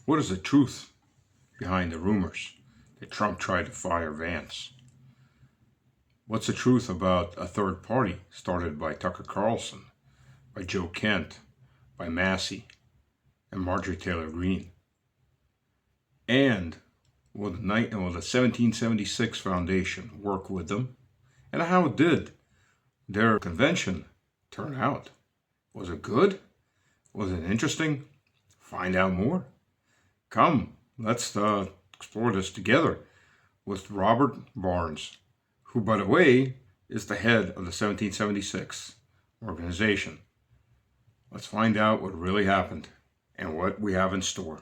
What is the truth behind the rumors that Trump tried to fire Vance? What's the truth about a third party started by Tucker Carlson, by Joe Kent, by Massie, and Marjorie Taylor Greene? And will the 1776 Foundation work with them? And how did their convention turn out? Was it good? Was it interesting? Find out more. Come, let's explore this together with Robert Barnes, who, by the way, is the head of the 1776 organization. Let's find out what really happened and what we have in store.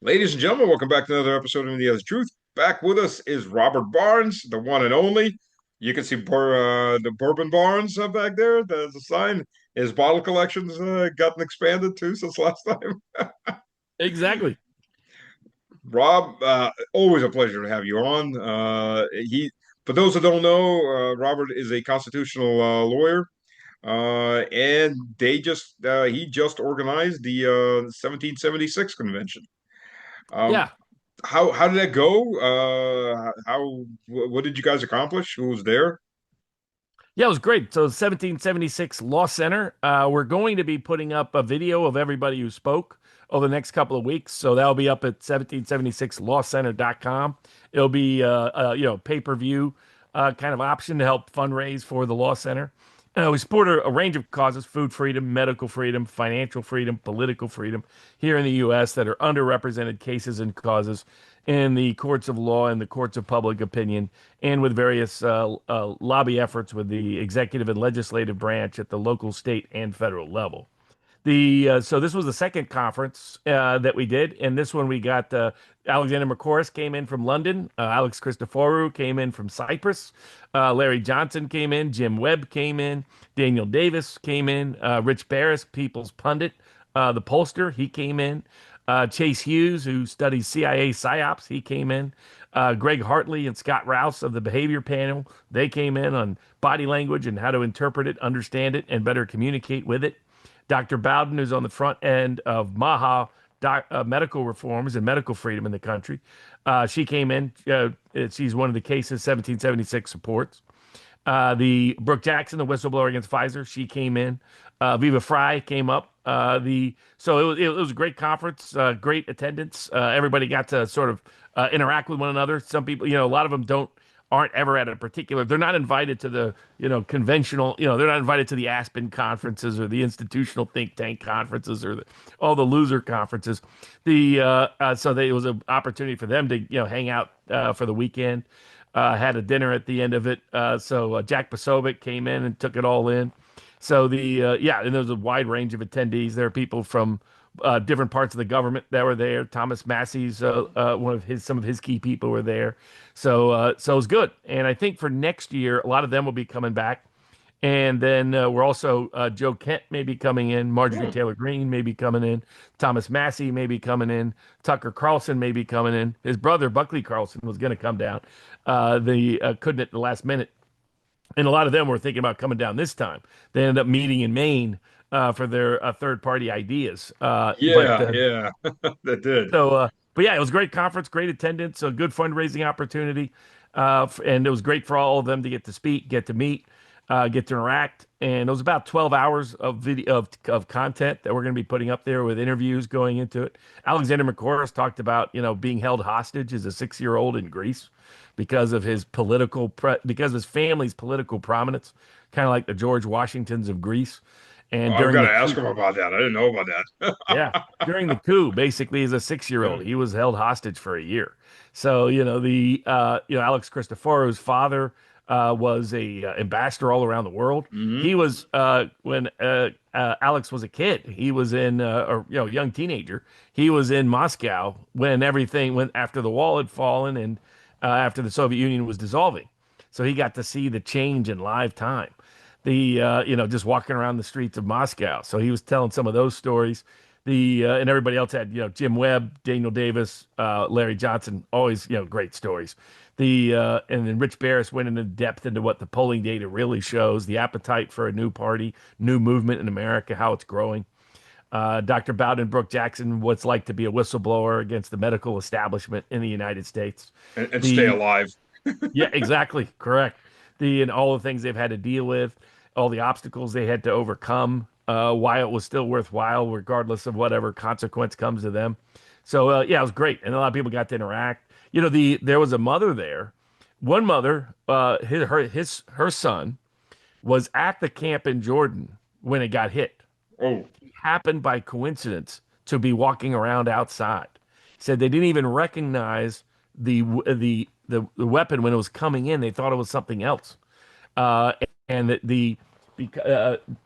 Ladies and gentlemen, welcome back to another episode of The Other Truth. Back with us is Robert Barnes, the one and only. You can see the Bourbon Barnes back there. There's a sign. His bottle collection's gotten expanded too since last time. Exactly. Rob, always a pleasure to have you on. For those that don't know, Robert is a constitutional lawyer, and he just organized the 1776 convention. Yeah. How did that go? What did you guys accomplish? Who was there? Yeah, it was great. So 1776 Law Center. We're going to be putting up a video of everybody who spoke over the next couple of weeks. So that'll be up at 1776lawcenter.com. It'll be pay-per-view kind of option to help fundraise for the Law Center. We support a range of causes: food freedom, medical freedom, financial freedom, political freedom here in the U.S. that are underrepresented cases and causes in the courts of law and the courts of public opinion, and with various lobby efforts with the executive and legislative branch at the local, state, and federal level. So this was the second conference that we did, and this one we got Alexander McCorris came in from London, Alex Christoforou came in from Cyprus, Larry Johnson came in, Jim Webb came in, Daniel Davis came in, Rich Barris, People's Pundit, the pollster, he came in, Chase Hughes, who studies CIA psyops, he came in. Greg Hartley and Scott Rouse of the Behavior Panel, they came in on body language and how to interpret it, understand it, and better communicate with it. Dr. Bowden, who's on the front end of medical reforms and medical freedom in the country. She came in. She's one of the cases 1776 supports. The Brooke Jackson, the whistleblower against Pfizer, she came in. Viva Fry came up. So it was a great conference, great attendance. Everybody got to sort of interact with one another. Some people, a lot of them aren't ever at a particular, they're not invited to the, conventional, they're not invited to the Aspen conferences or the institutional think tank conferences or all the loser conferences. It was an opportunity for them to, hang out for the weekend. Had a dinner at the end of it. So Jack Posobiec came in and took it all in. So and there's a wide range of attendees. There are people from different parts of the government that were there. Thomas Massie's some of his key people were there. So it was good. And I think for next year, a lot of them will be coming back. And then we're also Joe Kent may be coming in, Marjorie Taylor Greene may be coming in, Thomas Massie may be coming in, Tucker Carlson may be coming in. His brother Buckley Carlson was going to come down, couldn't at the last minute. And a lot of them were thinking about coming down this time. They ended up meeting in Maine for their third-party ideas. Yeah, that did. But yeah, it was a great conference, great attendance, a good fundraising opportunity, and it was great for all of them to get to speak, get to meet, get to interact. And it was about 12 hours of video of content that we're going to be putting up there with interviews going into it. Alexander McCorris talked about being held hostage as a 6-year-old in Greece because of his because of his family's political prominence, kind of like the George Washingtons of Greece. And I've got to ask him about that. I didn't know about that. Yeah, during the coup, basically, as a 6-year-old, he was held hostage for a year. So Alex Christoforou's father was a ambassador all around the world. Mhm. He was when Alex was a kid. He was in young teenager. He was in Moscow when everything went after the wall had fallen and after the Soviet Union was dissolving. So he got to see the change in live time. Just walking around the streets of Moscow. So he was telling some of those stories. And everybody else had, Jim Webb, Daniel Davis, Larry Johnson, always, great stories. And then Rich Barris went into depth into what the polling data really shows, the appetite for a new party, new movement in America, how it's growing. Dr. Bowdenbrook Jackson, what's like to be a whistleblower against the medical establishment in the United States. And stay The alive. Yeah, exactly, correct. And all the things they've had to deal with, all the obstacles they had to overcome, why it was still worthwhile, regardless of whatever consequence comes to them. So yeah, it was great, and a lot of people got to interact. There was a mother there. One mother, her son was at the camp in Jordan when it got hit. Oh, He happened by coincidence to be walking around outside. Said they didn't even recognize the weapon when it was coming in. They thought it was something else. Uh, and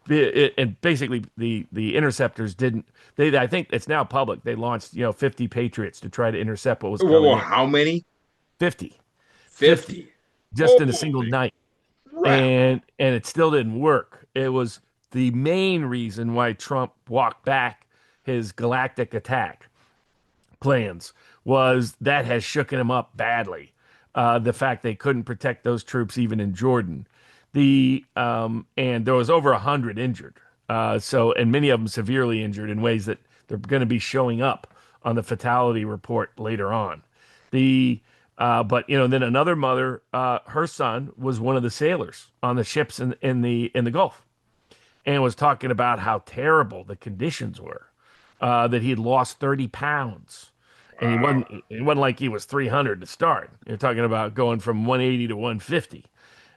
and basically the interceptors didn't. I think it's now public. They launched 50 Patriots to try to intercept what was whoa, coming whoa, in. how many? 50, 50 50. just in a single Holy night, crap. and it still didn't work. It was the main reason why Trump walked back his galactic attack plans was that has shooken him up badly. The fact they couldn't protect those troops even in Jordan, and there was over 100 injured. And many of them severely injured in ways that they're going to be showing up on the fatality report later on. But then another mother, her son was one of the sailors on the ships in the Gulf, and was talking about how terrible the conditions were. That he had lost 30 pounds. And Wow. it wasn't like he was 300 to start. You're talking about going from 180 to 150.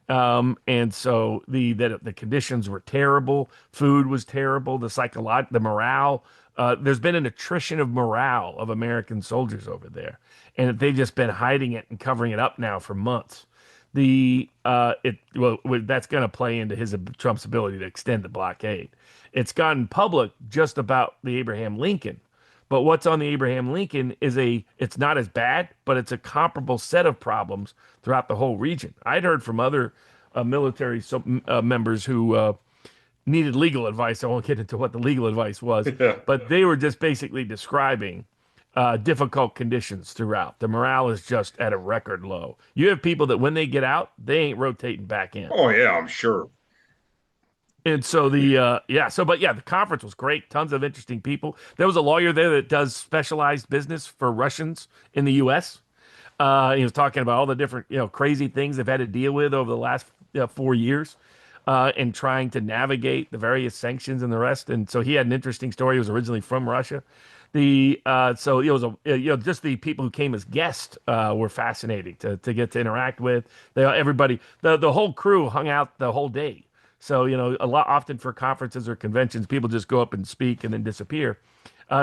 And so the conditions were terrible. Food was terrible. The morale. There's been an attrition of morale of American soldiers over there, and they've just been hiding it and covering it up now for months. That's going to play into Trump's ability to extend the blockade. It's gotten public just about the Abraham Lincoln, but what's on the Abraham Lincoln it's not as bad, but it's a comparable set of problems throughout the whole region. I'd heard from other military members who needed legal advice. I won't get into what the legal advice was, Yeah. but they were just basically describing difficult conditions throughout. The morale is just at a record low. You have people that when they get out, they ain't rotating back in. Oh, yeah, I'm sure. And so the conference was great. Tons of interesting people. There was a lawyer there that does specialized business for Russians in the U.S. He was talking about all the different, crazy things they've had to deal with over the last 4 years, and trying to navigate the various sanctions and the rest. And so he had an interesting story. He was originally from Russia. So it was just the people who came as guests were fascinating to get to interact with. Everybody, the whole crew hung out the whole day. So, often for conferences or conventions, people just go up and speak and then disappear.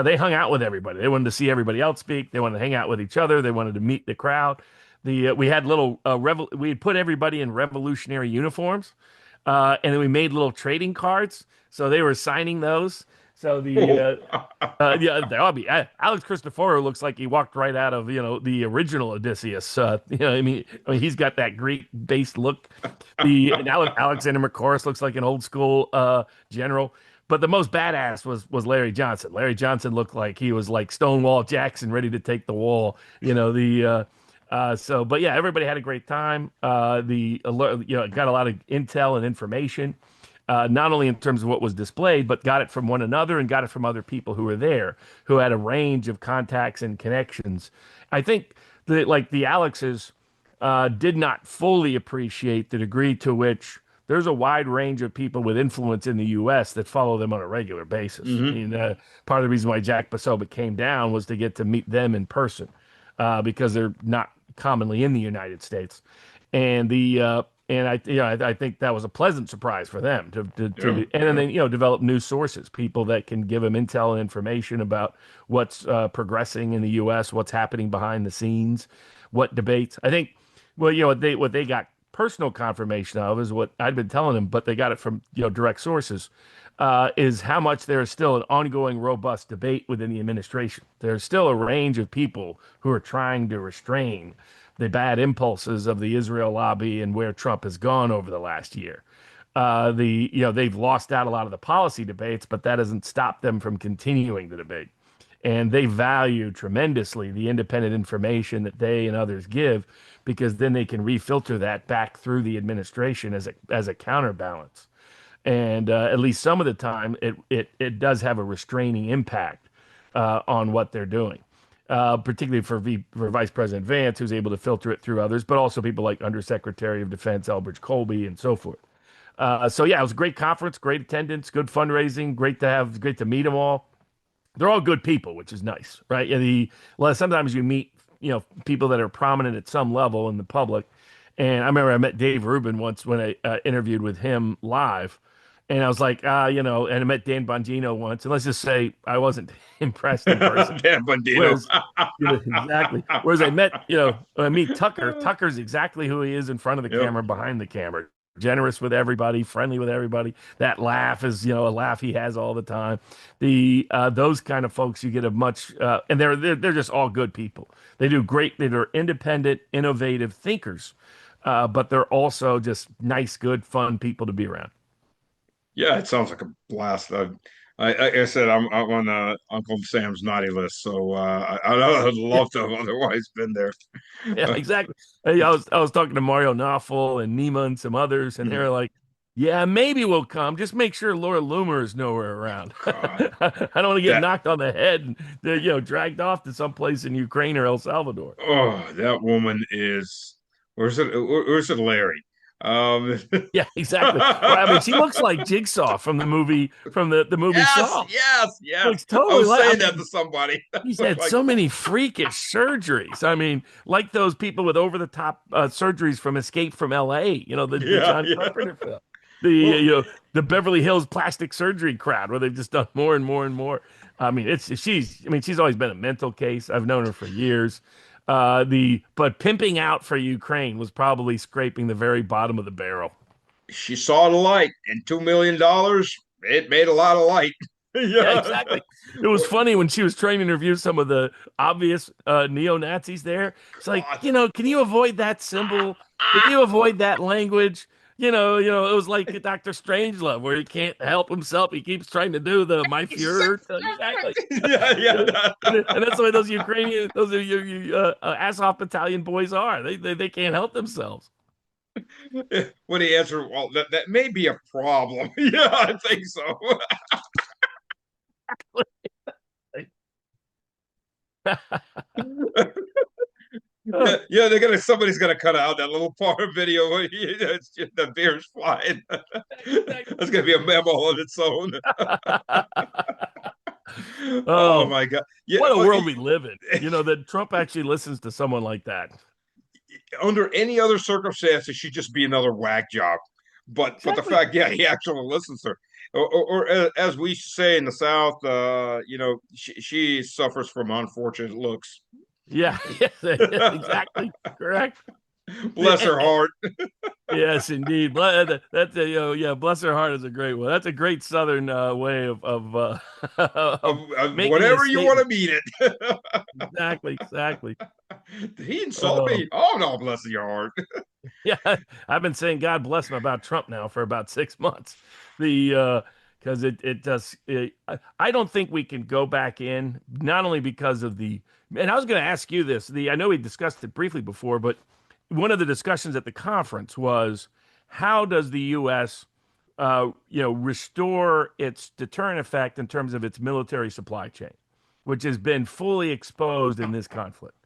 They hung out with everybody. They wanted to see everybody else speak. They wanted to hang out with each other. They wanted to meet the crowd. We had we had put everybody in revolutionary uniforms, and then we made little trading cards. So they were signing those. So they all be Alex Christoforou looks like he walked right out of the original Odysseus. I mean, he's got that Greek-based look. And Alexander McCorus looks like an old school general. But the most badass was Larry Johnson. Larry Johnson looked like he was like Stonewall Jackson, ready to take the wall. But yeah, everybody had a great time. The alert, got a lot of intel and information, not only in terms of what was displayed, but got it from one another and got it from other people who were there, who had a range of contacts and connections. I think that the Alexes did not fully appreciate the degree to which there's a wide range of people with influence in the U.S. that follow them on a regular basis. I Hmm. mean, part of the reason why Jack Posobiec came down was to get to meet them in person, because they're not commonly in the United States. And I think that was a pleasant surprise for them Yeah, and then yeah. they develop new sources, people that can give them intel and information about what's progressing in the U.S., what's happening behind the scenes, what debates. I think, well, what they got personal confirmation of is what I'd been telling them, but they got it from direct sources. Is how much there is still an ongoing robust debate within the administration. There's still a range of people who are trying to restrain the bad impulses of the Israel lobby and where Trump has gone over the last year. They've lost out a lot of the policy debates, but that hasn't stopped them from continuing the debate. And they value tremendously the independent information that they and others give, because then they can refilter that back through the administration as a counterbalance. and at least some of the time, it does have a restraining impact on what they're doing. Particularly for Vice President Vance, who's able to filter it through others, but also people like Undersecretary of Defense Elbridge Colby and so forth. So yeah, it was a great conference, great attendance, good fundraising, great to meet them all. They're all good people, which is nice, right? Well, sometimes you meet, people that are prominent at some level in the public. And I remember I met Dave Rubin once when I interviewed with him live. And I was like, and I met Dan Bongino once. And let's just say I wasn't impressed in person. Dan Bundino. Whereas, exactly. Whereas when I meet Tucker, Tucker's exactly who he is in front of the Yep. camera, behind the camera. Generous with everybody, friendly with everybody. That laugh is, a laugh he has all the time. Those kind of folks, you get a much, and they're just all good people. They do great. They're independent, innovative thinkers, but they're also just nice, good, fun people to be around. Yeah, it sounds like a blast. Like I said, I'm on Uncle Sam's naughty list, so I'd love to have otherwise been there. Yeah, exactly. Hey, I was talking to Mario Knopfel and Nima and some others, and they're like, "Yeah, maybe we'll come. Just make sure Laura Loomer is nowhere around. God, I don't want to get that knocked on the head and dragged off to someplace in Ukraine or El Salvador." that woman is. Where's it, Larry? Um, Yeah, exactly. Well, I mean, she looks like Jigsaw from the movie the movie yes, Saw. yes, yes. Looks I totally was like. I saying that to mean, somebody. he's Look had like, so many freakish surgeries. I mean, like those people with over the top surgeries from Escape from L.A. The yeah, John yeah. Carpenter film. The Well, the Beverly Hills plastic surgery crowd, where they've just done more and more and more. I mean, she's always been a mental case. I've known her for years. But pimping out for Ukraine was probably scraping the very bottom of the barrel. she saw the light, and $2 million, it made a lot of light. Yeah, Yeah. exactly. It was funny when she was trying to interview some of the obvious neo-Nazis there. It's like, God. can you avoid that symbol? Can you avoid that language? It was like Dr. Strangelove, where he can't help himself. He keeps trying to do the my Fuhrer. Exactly. Yeah, You know, yeah. and that's the way those Ukrainian, those are Azov battalion boys are. They can't help themselves. When he answered, well, that may be a problem. Yeah, I think so. Oh, Yeah, somebody's gonna cut out that little part of video where it's just the beer's flying. That's gonna be a memo on its own. Oh oh, my God. Yeah, what a well, world we live in. That Trump actually listens to someone like that. under any other circumstances, she'd just be another whack job. But the Exactly. fact, yeah, he actually listens to her. Or as we say in the South, she suffers from unfortunate looks. Yeah, yes, exactly. Correct. Bless her heart. Yes, indeed. That's yeah. Bless her heart is a great one. That's a great Southern way of of Of making a whatever you want to statement. mean it. Exactly, exactly. Did he insult Oh, me? Oh no, bless your heart. yeah. I've been saying God bless him about Trump now for about 6 months. The because it does. I don't think we can go back in, not only because of the. And I was going to ask you this. I know we discussed it briefly before, but one of the discussions at the conference was how does the U.S. Restore its deterrent effect in terms of its military supply chain, which has been fully exposed in this conflict.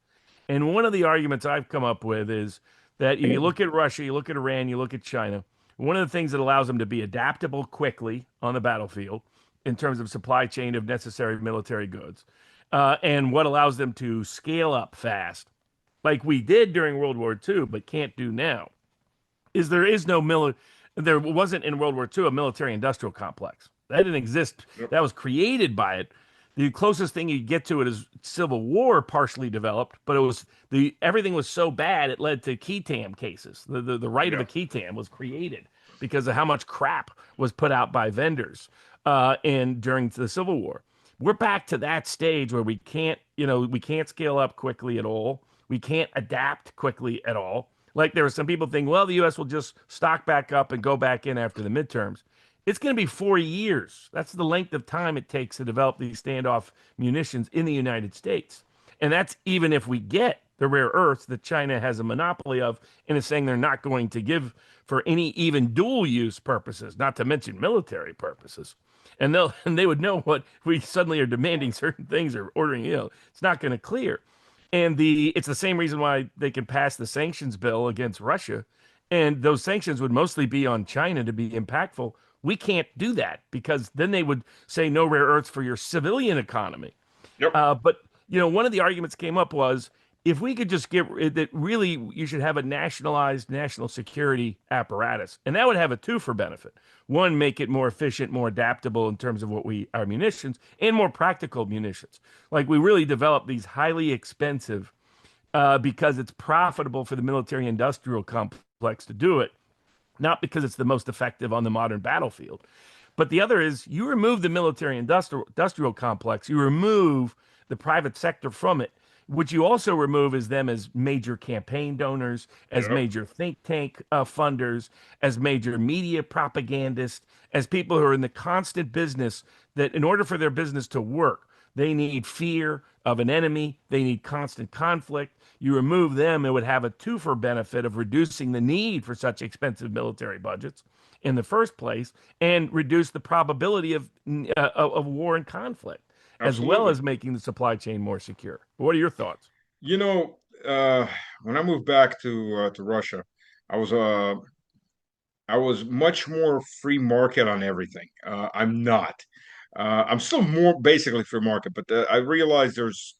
And one of the arguments I've come up with is that you look at Russia, you look at Iran, you look at China. One of the things that allows them to be adaptable quickly on the battlefield in terms of supply chain of necessary military goods, and what allows them to scale up fast, like we did during World War II, but can't do now, is there is no there wasn't in World War II a military industrial complex. That didn't exist. Yep. That was created by it. The closest thing you get to it is Civil War partially developed, but it was everything was so bad it led to Ketam cases. The right of Yeah. a Ketam was created because of how much crap was put out by vendors and during the Civil War. We're back to that stage where we can't scale up quickly at all. We can't adapt quickly at all. Like there were some people think, well, the U.S. will just stock back up and go back in after the midterms. It's going to be 4 years. That's the length of time it takes to develop these standoff munitions in the United States. And that's even if we get the rare earths that China has a monopoly of and is saying they're not going to give for any even dual use purposes, not to mention military purposes. And they would know what we suddenly are demanding certain things or ordering, it's not going to clear. And it's the same reason why they can pass the sanctions bill against Russia. And those sanctions would mostly be on China to be impactful. We can't do that because then they would say no rare earths for your civilian economy. Yep. But one of the arguments came up was if we could just get that, really, you should have a nationalized national security apparatus, and that would have a two for benefit. One, make it more efficient, more adaptable in terms of our munitions, and more practical munitions. Like we really develop these highly expensive because it's profitable for the military industrial complex to do it, not because it's the most effective on the modern battlefield. But the other is you remove the military industrial complex, you remove the private sector from it. What you also remove is them as major campaign donors, as Yep. major think tank funders, as major media propagandists, as people who are in the constant business that in order for their business to work, they need fear of an enemy, they need constant conflict. You remove them, it would have a twofer benefit of reducing the need for such expensive military budgets in the first place and reduce the probability of war and conflict, as well Absolutely. as making the supply chain more secure. What are your thoughts? You know, when I moved back to Russia, I was uh I was much more free market on everything. I'm not. I'm still more basically free market, but I realize there's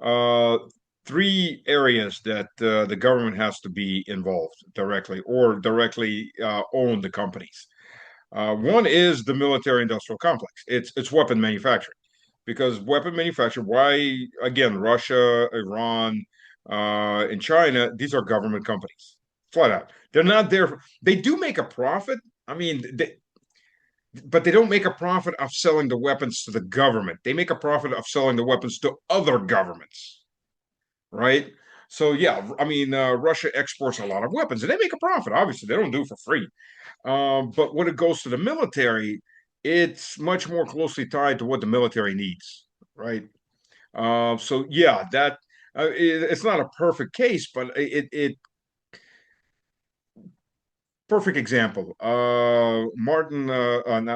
uh, three areas that the government has to be involved directly or directly own the companies. One is the military-industrial complex. It's weapon manufacturing, because weapon manufacturing. Why again? Russia, Iran, and China. These are government companies, flat out. They're not there. They do make a profit. I mean, but they don't make a profit of selling the weapons to the government. They make a profit of selling the weapons to other governments, right? So yeah, I mean, Russia exports a lot of weapons, and they make a profit. Obviously, they don't do it for free. But when it goes to the military, it's much more closely tied to what the military needs, right? So yeah, it's not a perfect case, but it perfect example. Not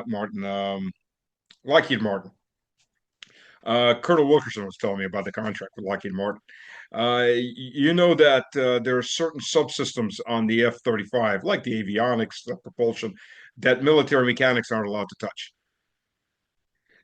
Martin, Lockheed Martin. Colonel Wilkerson was telling me about the contract with Lockheed Martin. You know that there are certain subsystems on the F-35, like the avionics, the propulsion, that military mechanics aren't allowed to touch.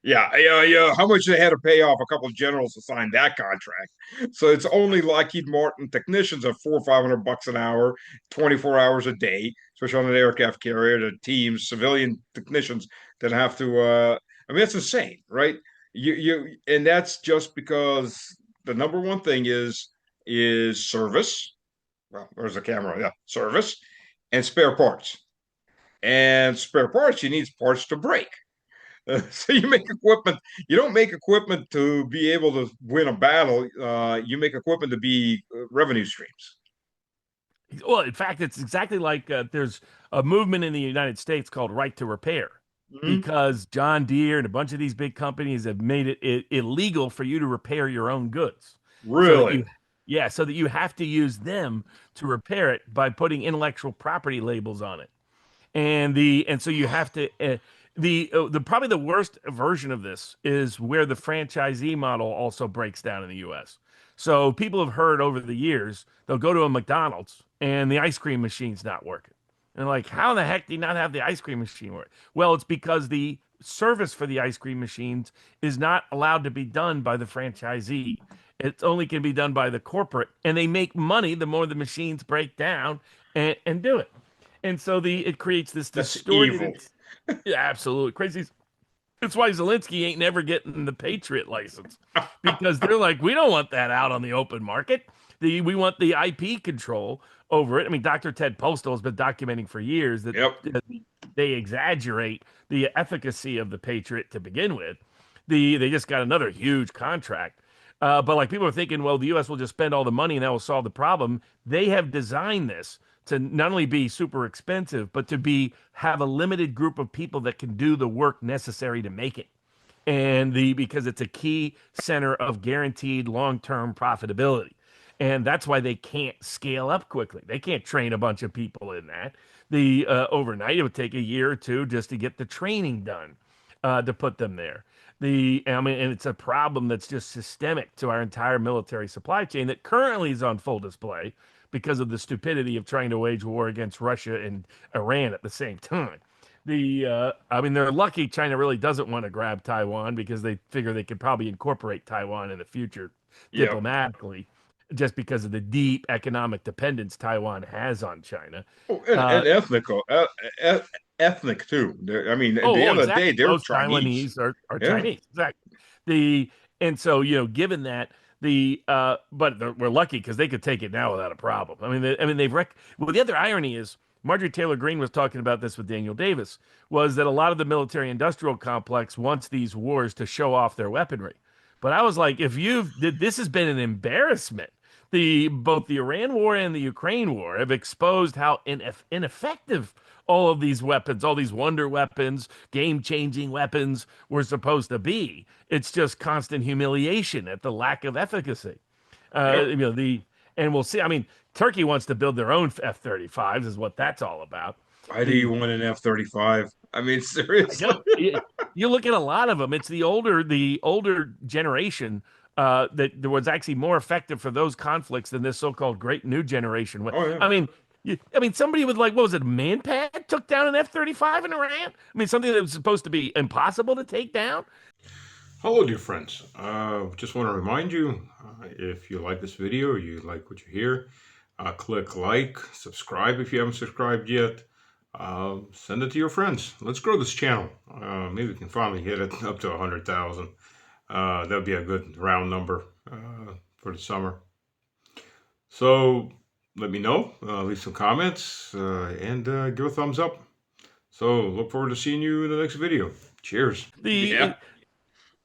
Yeah, yeah, yeah. How much they had to pay off a couple of generals to sign that contract? So it's only Lockheed Martin technicians at $400 or $500 an hour, 24 hours a day, especially on an aircraft carrier. The teams, civilian technicians that have to. I mean, that's insane, right? And that's just because the number one thing is service. Well, there's a camera. Yeah, service and spare parts. And spare parts, you need parts to break. So you make equipment. You don't make equipment to be able to win a battle. You make equipment to be revenue streams. Well, in fact, it's exactly like there's a movement in the United States called Right to Repair Mhm. because John Deere and a bunch of these big companies have made it illegal for you to repair your own goods. So that Really? you, yeah, so that you have to use them to repair it by putting intellectual property labels on it. And so you have to the probably the worst version of this is where the franchisee model also breaks down in the US. So people have heard over the years they'll go to a McDonald's and the ice cream machine's not working. And they're like, how in the heck do you not have the ice cream machine work? Well, it's because the service for the ice cream machines is not allowed to be done by the franchisee. It only can be done by the corporate, and they make money the more the machines break down and do it. And so it creates this That's distorted, evil. it's yeah, absolutely crazy. That's why Zelensky ain't never getting the Patriot license because they're like, we don't want that out on the open market. We want the IP control over it. I mean, Dr. Ted Postal has been documenting for years that Yep. they exaggerate the efficacy of the Patriot to begin with. They just got another huge contract. But like people are thinking, well, the U.S. will just spend all the money and that will solve the problem. They have designed this to not only be super expensive, but to have a limited group of people that can do the work necessary to make it. and the because it's a key center of guaranteed long-term profitability. And that's why they can't scale up quickly. They can't train a bunch of people in that. The overnight, it would take a year or two just to get the training done to put them there. I mean, and it's a problem that's just systemic to our entire military supply chain that currently is on full display because of the stupidity of trying to wage war against Russia and Iran at the same time. I mean, they're lucky China really doesn't want to grab Taiwan because they figure they could probably incorporate Taiwan in the future Yep. diplomatically, just because of the deep economic dependence Taiwan has on China. Oh, Uh, and e- ethnic too. I mean, at Oh, the oh, end of the day, exactly. they're Most Chinese. Taiwanese are Yeah. Chinese. Exactly. The and so given that we're lucky because they could take it now without a problem. I mean, well, the other irony is Marjorie Taylor Greene was talking about this with Daniel Davis, was that a lot of the military industrial complex wants these wars to show off their weaponry. But I was like, this has been an embarrassment. Both the Iran war and the Ukraine war have exposed how ineffective all of these weapons, all these wonder weapons, game-changing weapons were supposed to be. It's just constant humiliation at the lack of efficacy. Yep. And we'll see. I mean, Turkey wants to build their own F-35s, is what that's all about. Why do you The want an F-35? I mean, I seriously. don't. You look at a lot of them. It's the older generation that was actually more effective for those conflicts than this so-called great new generation. Oh yeah. I mean, somebody with like what was it, Manpad took down an F-35 in Iran. I mean, something that was supposed to be impossible to take down. Hello, dear friends. Just want to remind you, if you like this video, or you like what you hear, click like, subscribe if you haven't subscribed yet. Send it to your friends. Let's grow this channel. Maybe we can finally hit it up to 100,000. That'd be a good round number for the summer. So let me know. Leave some comments and give a thumbs up. So look forward to seeing you in the next video. Cheers. Yeah.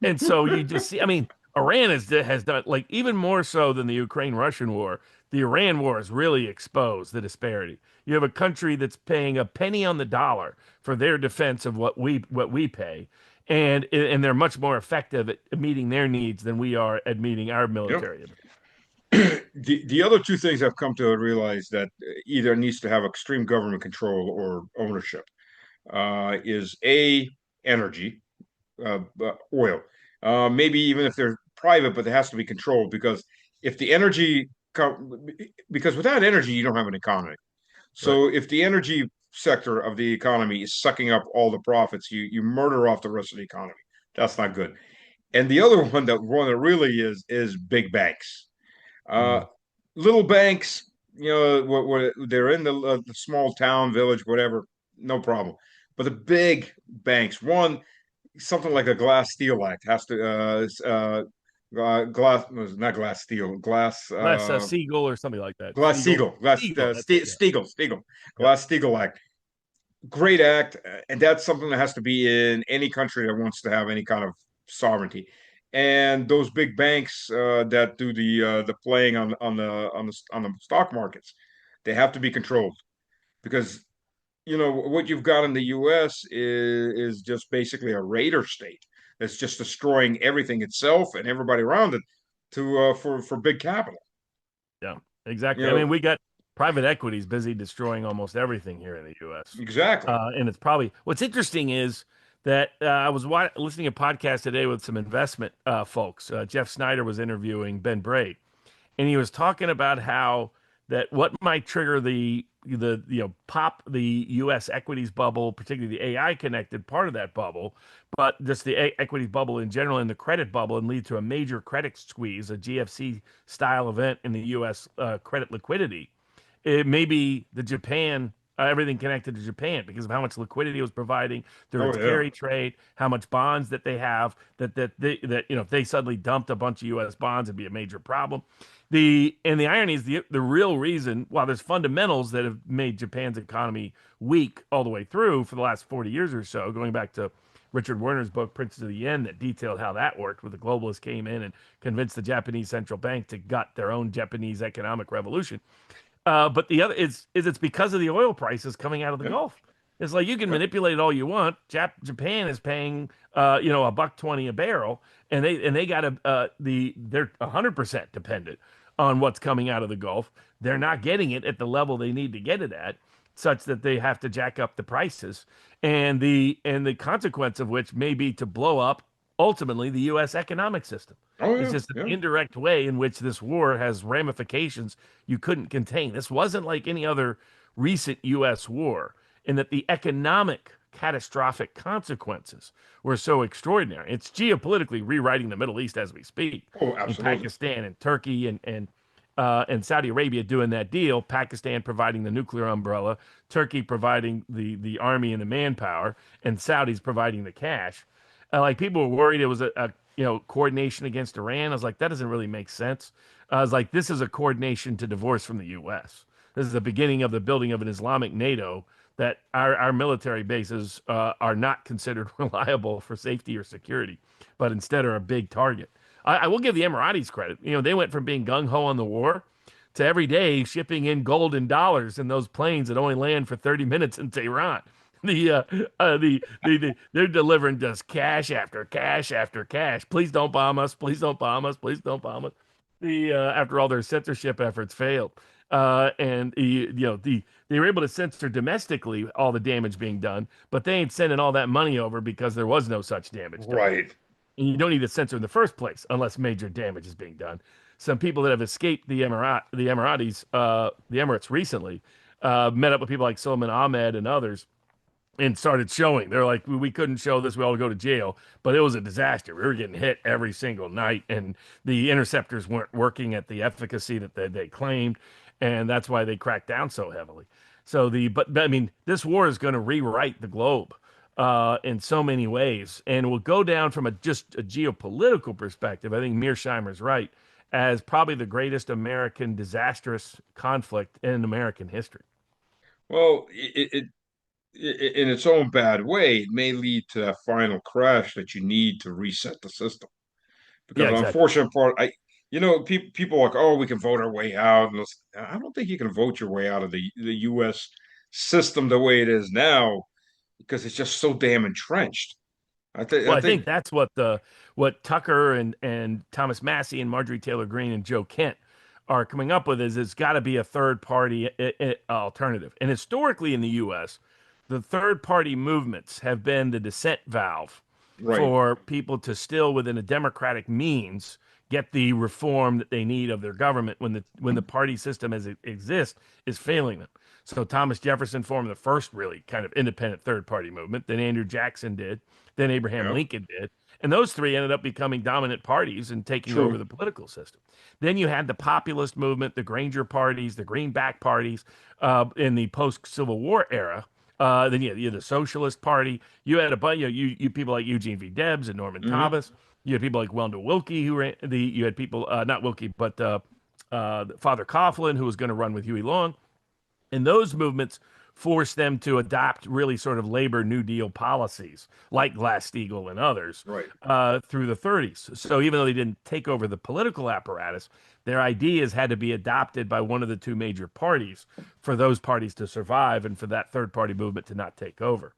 The And so you just see, I mean, Iran has done like even more so than the Ukraine-Russian war. The Iran war has really exposed the disparity. You have a country that's paying a penny on the dollar for their defense of what we pay, and they're much more effective at meeting their needs than we are at meeting our Yep. military. The other two things I've come to realize that either needs to have extreme government control or ownership is energy, oil. Maybe even if they're private, but it has to be controlled because if the energy, because without energy you don't have an economy. Right. So if the energy sector of the economy is sucking up all the profits, you murder off the rest of the economy. That's not good. And the other one that really is big banks. Uh, Mm. Little banks, what they're in the small town, village, whatever, no problem. But the big banks, something like a Glass-Steagall Act has to glass not Glass-Steagall, Less Siegel or something like that. Siegel. Glass-Steagall, Glass Siegel. That's it. Yeah. Steagall, Yep. Glass-Steagall Act. Great act, and that's something that has to be in any country that wants to have any kind of sovereignty. And those big banks that do the playing on the stock markets, they have to be controlled because what you've got in the U.S. is just basically a raider state that's just destroying everything itself and everybody around it to for big capital. Yeah. You Exactly. I know mean, we got private equities busy destroying almost everything here in the U.S. exactly. And it's probably what's interesting is that I was listening to a podcast today with some investment folks. Jeff Snyder was interviewing Ben Braid, and he was talking about how that what might trigger pop the U.S. equities bubble, particularly the AI connected part of that bubble, but just the equities bubble in general and the credit bubble, and lead to a major credit squeeze, a GFC style event in the U.S. Credit liquidity. It may be the Japan, everything connected to Japan because of how much liquidity it was providing through Oh its yeah. carry trade, how much bonds that they have, if they suddenly dumped a bunch of U.S. bonds, it'd be a major problem. The irony is the real reason, while there's fundamentals that have made Japan's economy weak all the way through for the last 40 years or so, going back to Richard Werner's book Princes of the Yen that detailed how that worked, where the globalists came in and convinced the Japanese central bank to gut their own Japanese economic revolution. But the other is it's because of the oil prices coming out of the Yeah. Gulf. It's like you can Yeah. manipulate it all you want. Japan is paying, a buck 20 a barrel, and they got they're 100% dependent on what's coming out of the Gulf. They're not getting it at the level they need to get it at, such that they have to jack up the prices, and the consequence of which may be to blow up ultimately the U.S. economic system. Oh It's yeah, just an yeah. indirect way in which this war has ramifications you couldn't contain. This wasn't like any other recent U.S. war in that the economic catastrophic consequences were so extraordinary. It's geopolitically rewriting the Middle East as we speak. Oh, In absolutely. Pakistan and Turkey and Saudi Arabia doing that deal. Pakistan providing the nuclear umbrella, Turkey providing the army and the manpower, and Saudis providing the cash. Like people were worried it was a coordination against Iran. I was like, that doesn't really make sense. I was like, this is a coordination to divorce from the U.S. This is the beginning of the building of an Islamic NATO that our military bases are not considered reliable for safety or security, but instead are a big target. I will give the Emiratis credit. They went from being gung ho on the war to every day shipping in gold and dollars in those planes that only land for 30 minutes in Tehran. They're delivering just cash after cash after cash. Please don't bomb us. Please don't bomb us. Please don't bomb us. After all their censorship efforts failed, they were able to censor domestically all the damage being done, but they ain't sending all that money over because there was no such damage done. Right. And you don't need to censor in the first place unless major damage is being done. Some people that have escaped the Emirates recently, met up with people like Suleiman Ahmed and others and started showing. They're like, we couldn't show this. We all go to jail, but it was a disaster. We were getting hit every single night, and the interceptors weren't working at the efficacy that they claimed, and that's why they cracked down so heavily. But I mean, this war is going to rewrite the globe in so many ways, and will go down from just a geopolitical perspective. I think Mearsheimer's right, as probably the greatest American disastrous conflict in American history. Well, in its own bad way, it may lead to that final crash that you need to reset the system. Because Yeah, the exactly. unfortunate part, people are like, oh, we can vote our way out, and I don't think you can vote your way out of the U.S. system the way it is now because it's just so damn entrenched. I Well, I think think, that's what Tucker and Thomas Massie and Marjorie Taylor Greene and Joe Kent are coming up with is it's got to be a third party alternative. And historically in the U.S., the third party movements have been the descent valve right, for people to still, within a democratic means, get the reform that they need of their government when the party system as it exists is failing them. So Thomas Jefferson formed the first really kind of independent third party movement. Then Andrew Jackson did. Then Abraham yeah, Lincoln did. And those three ended up becoming dominant parties and taking over true, the political system. Then you had the populist movement, the Granger parties, the Greenback parties in the post Civil War era. Then you had the Socialist Party. You had a bunch, you people like Eugene V. Debs and Norman hmm, Thomas. You had people like Wendell Willkie who ran you had people, not Willkie, but Father Coughlin, who was going to run with Huey Long. And those movements forced them to adopt really sort of labor New Deal policies like Glass-Steagall and others right. through the 30s. So even though they didn't take over the political apparatus, their ideas had to be adopted by one of the two major parties for those parties to survive and for that third party movement to not take over.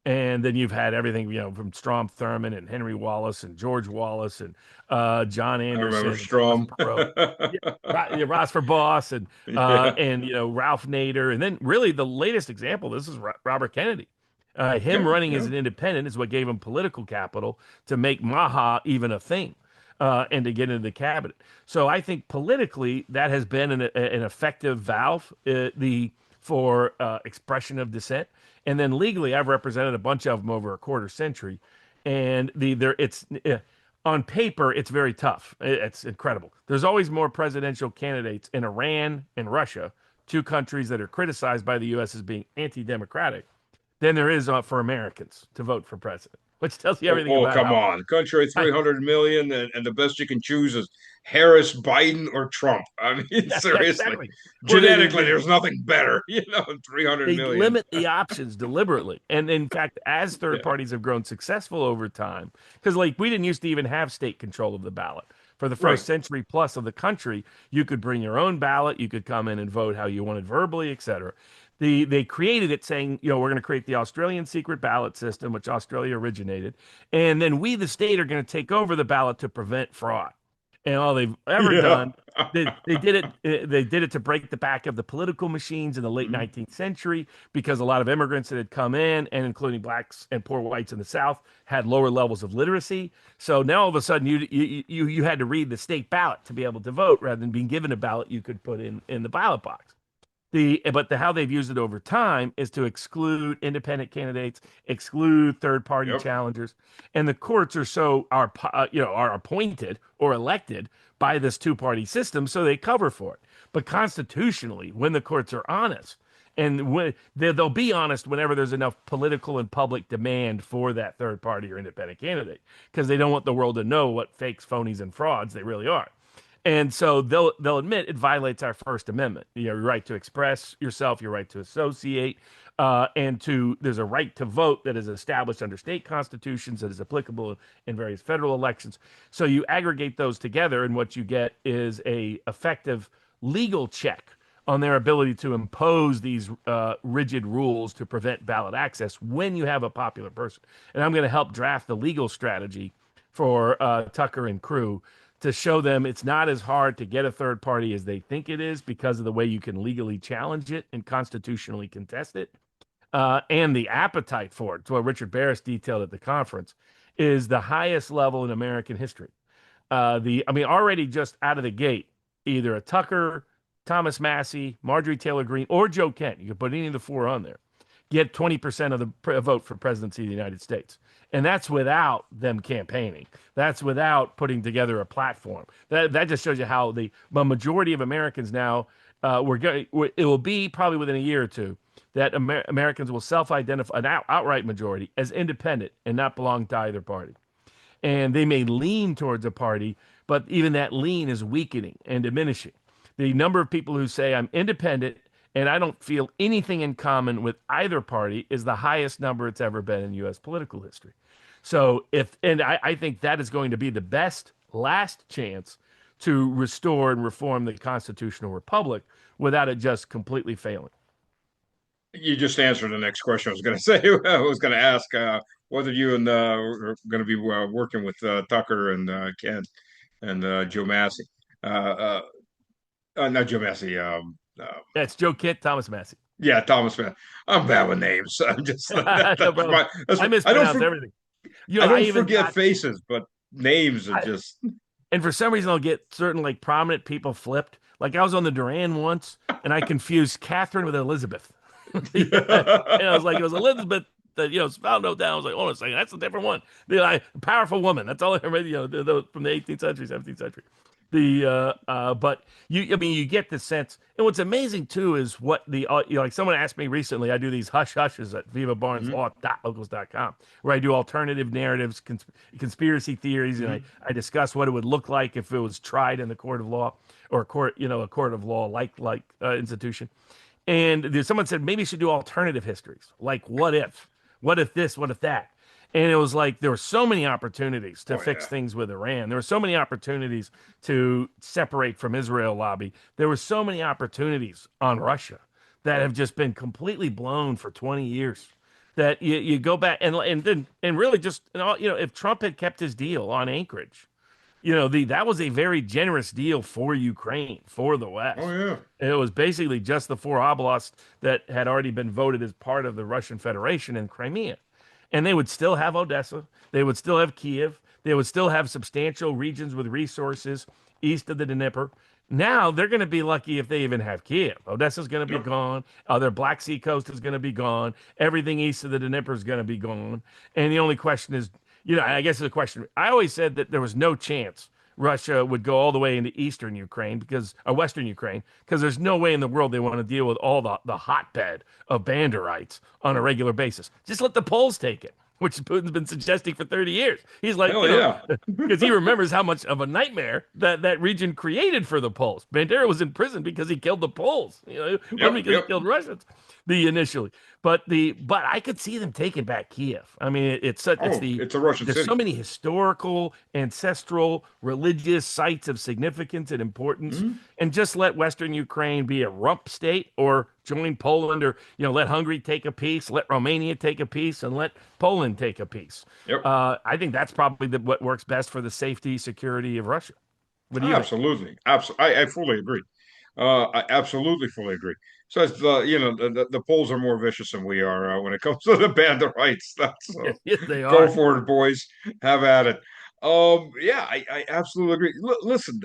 And then you've had everything, from Strom Thurmond and Henry Wallace and George Wallace and John I remember Anderson and Ross Strom. Perot. Yeah, yeah, Ross for Boss Yeah, and Ralph Nader. And then really the latest example, this is Robert Kennedy. Him yeah, running as yeah. an independent is what gave him political capital to make Maha even a thing. And to get into the cabinet. So I think politically that has been an effective valve for expression of dissent. And then legally, I've represented a bunch of them over a quarter century, and on paper it's very tough. It's incredible. There's always more presidential candidates in Iran and Russia, two countries that are criticized by the U.S. as being anti-democratic, than there is for Americans to vote for president, which tells you everything Oh, about come how. on. Country of I, 300 million, and the best you can choose is Harris, Biden, or Trump. I mean, yeah, seriously. exactly. Well, Genetically, there's nothing better, 300 they million. limit the options deliberately. And in fact, as third Yeah, parties have grown successful over time, because like we didn't used to even have state control of the ballot. For the right. first century plus of the country, you could bring your own ballot, you could come in and vote how you wanted verbally, etc. They created it saying, we're going to create the Australian secret ballot system, which Australia originated, and then we, the state, are going to take over the ballot to prevent fraud. And all they've ever Yeah. done, they did it. They did it to break the back of the political machines in the late Mhm. 19th century because a lot of immigrants that had come in, and including blacks and poor whites in the South, had lower levels of literacy. So now all of a sudden, you had to read the state ballot to be able to vote, rather than being given a ballot you could put in the ballot box. How they've used it over time is to exclude independent candidates, exclude third party Yep. challengers, and the courts are appointed or elected by this two party system, so they cover for it. But constitutionally, when the courts are honest, and when they'll be honest whenever there's enough political and public demand for that third party or independent candidate, because they don't want the world to know what fakes, phonies, and frauds they really are. And so they'll admit it violates our First Amendment. Your right to express yourself, your right to associate, there's a right to vote that is established under state constitutions that is applicable in various federal elections. So you aggregate those together, and what you get is a effective legal check on their ability to impose these rigid rules to prevent ballot access when you have a popular person. And I'm going to help draft the legal strategy for Tucker and crew to show them it's not as hard to get a third party as they think it is because of the way you can legally challenge it and constitutionally contest it. And the appetite for it, it's what Richard Barris detailed at the conference, is the highest level in American history. Already just out of the gate, either a Tucker, Thomas Massie, Marjorie Taylor Greene, or Joe Kent, you can put any of the four on there, get 20% of the vote for presidency of the United States. And that's without them campaigning. That's without putting together a platform. That just shows you how the majority of Americans now, it will be probably within a year or two that Americans will self-identify, an outright majority, as independent and not belong to either party. And they may lean towards a party, but even that lean is weakening and diminishing. The number of people who say, I'm independent and I don't feel anything in common with either party is the highest number it's ever been in U.S. political history. So I think that is going to be the best last chance to restore and reform the constitutional republic without it just completely failing. You just answered the next question I was going to say. I was going to ask whether you and are going to be working with Tucker and Ken and Joe Massey. Not Joe Massey. That's Joe Kent, Thomas Massie. Yeah, Thomas. I'm bad with names. I'm just No problem. I I don't mispronounce everything. I I don't even forget got faces, but names are I, just. and for some reason I'll get certain like prominent people flipped. Like I was on the Duran once and I confused Catherine with Elizabeth. And I was like, it was Elizabeth that spelled no down. I was like, hold on a second, that's a different one. Powerful woman. That's all I remember. From the 18th century, 17th century. But you get the sense. And what's amazing too is what like someone asked me recently. I do these hush hushes at Mhm, vivabarneslaw.locals.com where I do alternative narratives, conspiracy theories, and mhm. I discuss what it would look like if it was tried in the court of law or a court of law like institution. And someone said maybe you should do alternative histories, like what if this, what if that. And it was like there were so many opportunities to Oh fix yeah. things with Iran. There were so many opportunities to separate from Israel lobby. There were so many opportunities on Russia that have just been completely blown for 20 years. That you go back and really just if Trump had kept his deal on Anchorage, that was a very generous deal for Ukraine, for the Oh West. yeah. It was basically just the four oblasts that had already been voted as part of the Russian Federation in Crimea. And they would still have Odessa. They would still have Kiev. They would still have substantial regions with resources east of the Dnieper. Now they're going to be lucky if they even have Kiev. Odessa's going to be Yep. gone. Their Black Sea coast is going to be gone. Everything east of the Dnieper is going to be gone. And the only question is, I guess the question, I always said that there was no chance Russia would go all the way into eastern Ukraine or western Ukraine because there's no way in the world they want to deal with all the hotbed of Banderites on a regular basis. Just let the Poles take it, which Putin's been suggesting for 30 years. He's like, Hell yeah. because he remembers how much of a nightmare that region created for the Poles. Bandera was in prison because he killed the Poles, it wasn't Yep. because he Yep. killed Russians initially. But I could see them taking back Kiev. I mean, Oh, it's a Russian there's so city. many historical, ancestral, religious sites of significance and importance. Mhm. and just let Western Ukraine be a rump state, or join Poland, or let Hungary take a piece, let Romania take a piece, and let Poland take a piece. Yep. I think that's probably what works best for the safety, security of Russia. What do you think? Absolutely. I fully agree. I absolutely fully agree. So it's the Poles are more vicious than we are when it comes to the banderites. That's Yes, yes, they go are. for it, boys. Have at it. Yeah, I absolutely agree. Listen,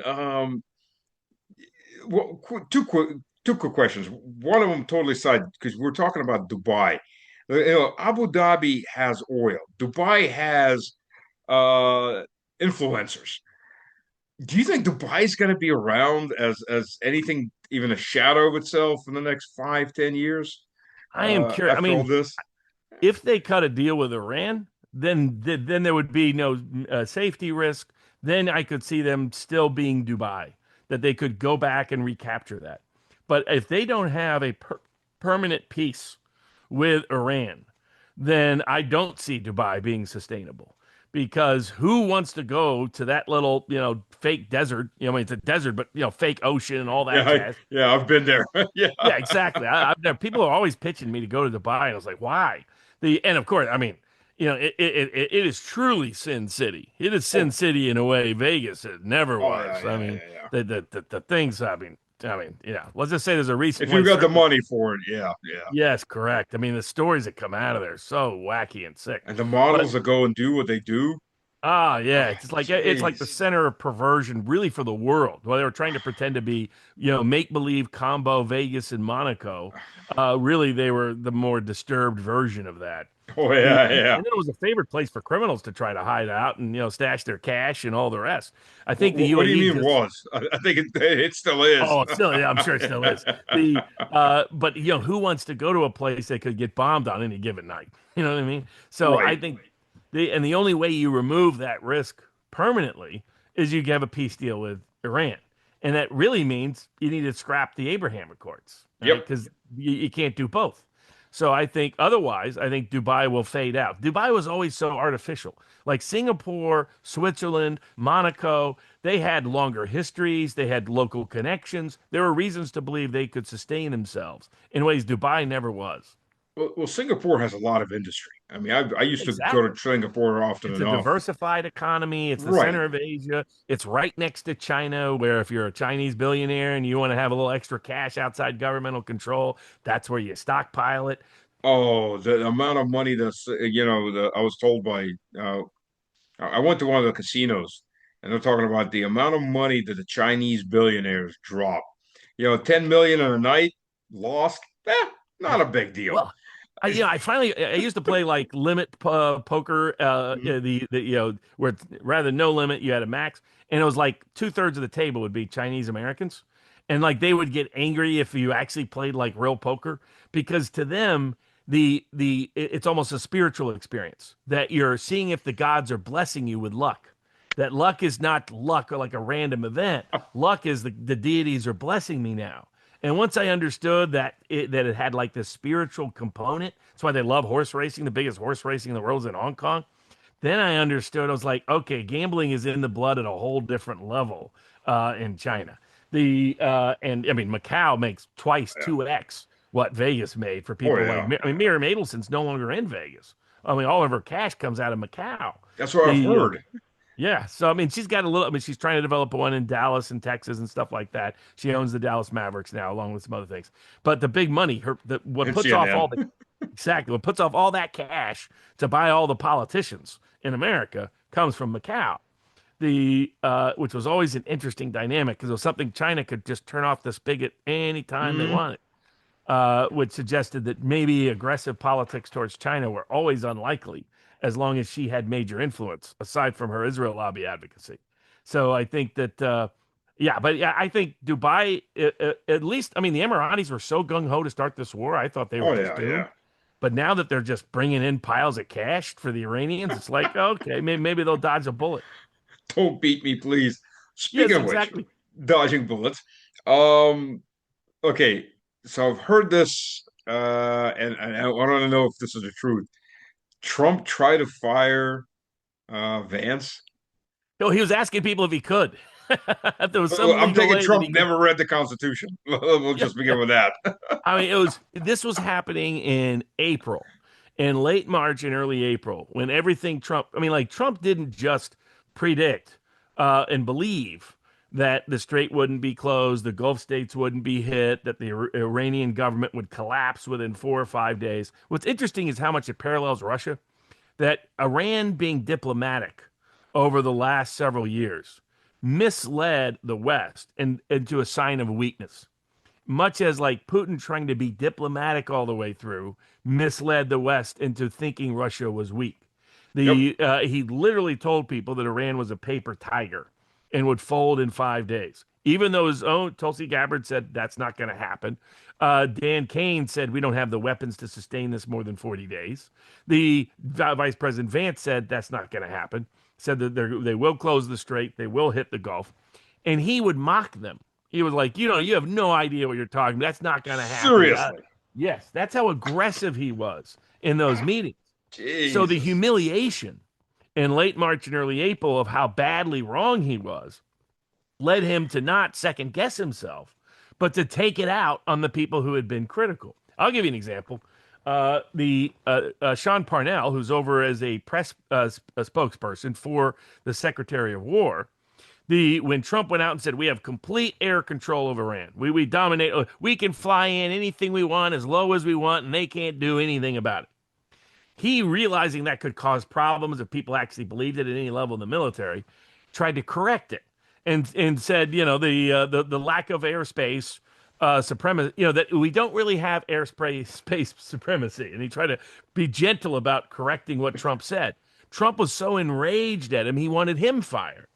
well, two quick questions. One of them totally side because we're talking about Dubai. Abu Dhabi has oil. Dubai has uh influencers. Do you think Dubai is going to be around as anything, even a shadow of itself in the next 5, 10 years? I am curious. I After all mean, this, if they cut a deal with Iran, then there would be no safety risk. Then I could see them still being Dubai, that they could go back and recapture that. But if they don't have a permanent peace with Iran, then I don't see Dubai being sustainable. Because who wants to go to that little, fake desert? I mean, it's a desert, but fake ocean and all that jazz. yeah, I've been there. Yeah, Yeah, exactly. I've never, people are always pitching me to go to Dubai, and I was like, why? And of course, I mean, it is truly Sin City. It is Sin oh, City in a way Vegas it never yeah, was. I yeah, mean, yeah, yeah. the things. I mean, yeah. Let's just say there's a recent If you one. got the Certainly, money for it, yeah, yeah. yes, correct. I mean, the stories that come out of there are so wacky and sick. And the But models that go and do what they do, yeah, oh, it's like the jeez. center of perversion, really, for the world. While they were trying to pretend to be, make believe combo Vegas and Monaco, really they were the more disturbed version of that. Oh The yeah, and yeah. then it was a favorite place for criminals to try to hide out and stash their cash and all the rest. I think the What do you UAE mean just was? I think it still is. oh, still, yeah, I'm sure it still is. But who wants to go to a place that could get bombed on any given night? You know what I mean? So I Right. think the only way you remove that risk permanently is you have a peace deal with Iran, and that really means you need to scrap the Abraham Accords, right? Yep. Because you can't do both. So I think otherwise, I think Dubai will fade out. Dubai was always so artificial. Like Singapore, Switzerland, Monaco, they had longer histories, they had local connections. There were reasons to believe they could sustain themselves in ways Dubai never was. Well, Singapore has a lot of industry. I mean, I used to go Exactly. to Singapore often It's a enough. diversified economy. It's the Right. center of Asia. It's right next to China, where if you're a Chinese billionaire and you want to have a little extra cash outside governmental control, that's where you stockpile it. Oh, the amount of money that's I was told by I went to one of the casinos and they're talking about the amount of money that the Chinese billionaires drop. 10 million in a night lost. Not Yeah. a big deal. Well, I finally I used to play like limit poker, Mhm. the where rather than no limit, you had a max, and it was like two-thirds of the table would be Chinese Americans, and like they would get angry if you actually played like real poker, because to them it's almost a spiritual experience that you're seeing if the gods are blessing you with luck. That luck is not luck or like a random event. Luck is the deities are blessing me now. And once I understood that it had like this spiritual component, that's why they love horse racing. The biggest horse racing in the world is in Hong Kong. Then I understood. I was like, okay, gambling is in the blood at a whole different level in China. And I mean Macau makes twice Yeah. 2x what Vegas made for Oh people like yeah. I mean Miriam Adelson's no longer in Vegas. I mean all of her cash comes out of Macau. That's what I've The heard. Yeah, so I mean, she's got a little. I mean, she's trying to develop one in Dallas and Texas and stuff like that. She owns the Dallas Mavericks now, along with some other things. But the big money, what And puts off all CNN. the exactly what puts off all that cash to buy all the politicians in America comes from Macau. Which was always an interesting dynamic because it was something China could just turn off the spigot anytime they Mhm. wanted, which suggested that maybe aggressive politics towards China were always unlikely as long as she had major influence, aside from her Israel lobby advocacy. So I think that, yeah, but yeah, I think Dubai, at least, I mean, the Emiratis were so gung ho to start this war. I thought they were Oh just yeah, doomed. yeah. But now that they're just bringing in piles of cash for the Iranians, it's like, okay, maybe they'll dodge a bullet. Don't beat me, please. Speaking Yes, of which, exactly. dodging bullets. Um, okay, so I've heard this, and I want to know if this is the truth. Trump tried to fire Vance. No, he was asking people if he could. There was some I'm legal thinking way that Trump he could. never read the Constitution. We'll Yeah, just yeah. begin with that. I mean, this was happening in April, in late March and early April, when everything Trump. I mean, like Trump didn't just predict and believe that the strait wouldn't be closed, the Gulf states wouldn't be hit, that the Iranian government would collapse within 4 or 5 days. What's interesting is how much it parallels Russia. That Iran being diplomatic over the last several years misled the West into a sign of weakness, much as like Putin trying to be diplomatic all the way through misled the West into thinking Russia was weak. Yep. He literally told people that Iran was a paper tiger and would fold in 5 days, even though his own Tulsi Gabbard said that's not going to happen. Dan Kane said we don't have the weapons to sustain this more than 40 days. The Vice President Vance said that's not going to happen. Said that they will close the strait, they will hit the Gulf, and he would mock them. He was like, you have no idea what you're talking about. That's not going to happen. Seriously. Yes, that's how aggressive he was in those meetings. So the Jesus. humiliation in late March and early April of how badly wrong he was led him to not second guess himself, but to take it out on the people who had been critical. I'll give you an example. The Sean Parnell, who's over as a press a spokesperson for the Secretary of War, when Trump went out and said we have complete air control of Iran, we dominate, we can fly in anything we want as low as we want, and they can't do anything about it. He, realizing that could cause problems if people actually believed it at any level in the military, tried to correct it and said, the lack of airspace supremacy, that we don't really have airspace supremacy. And he tried to be gentle about correcting what Trump said. Trump was so enraged at him, he wanted him fired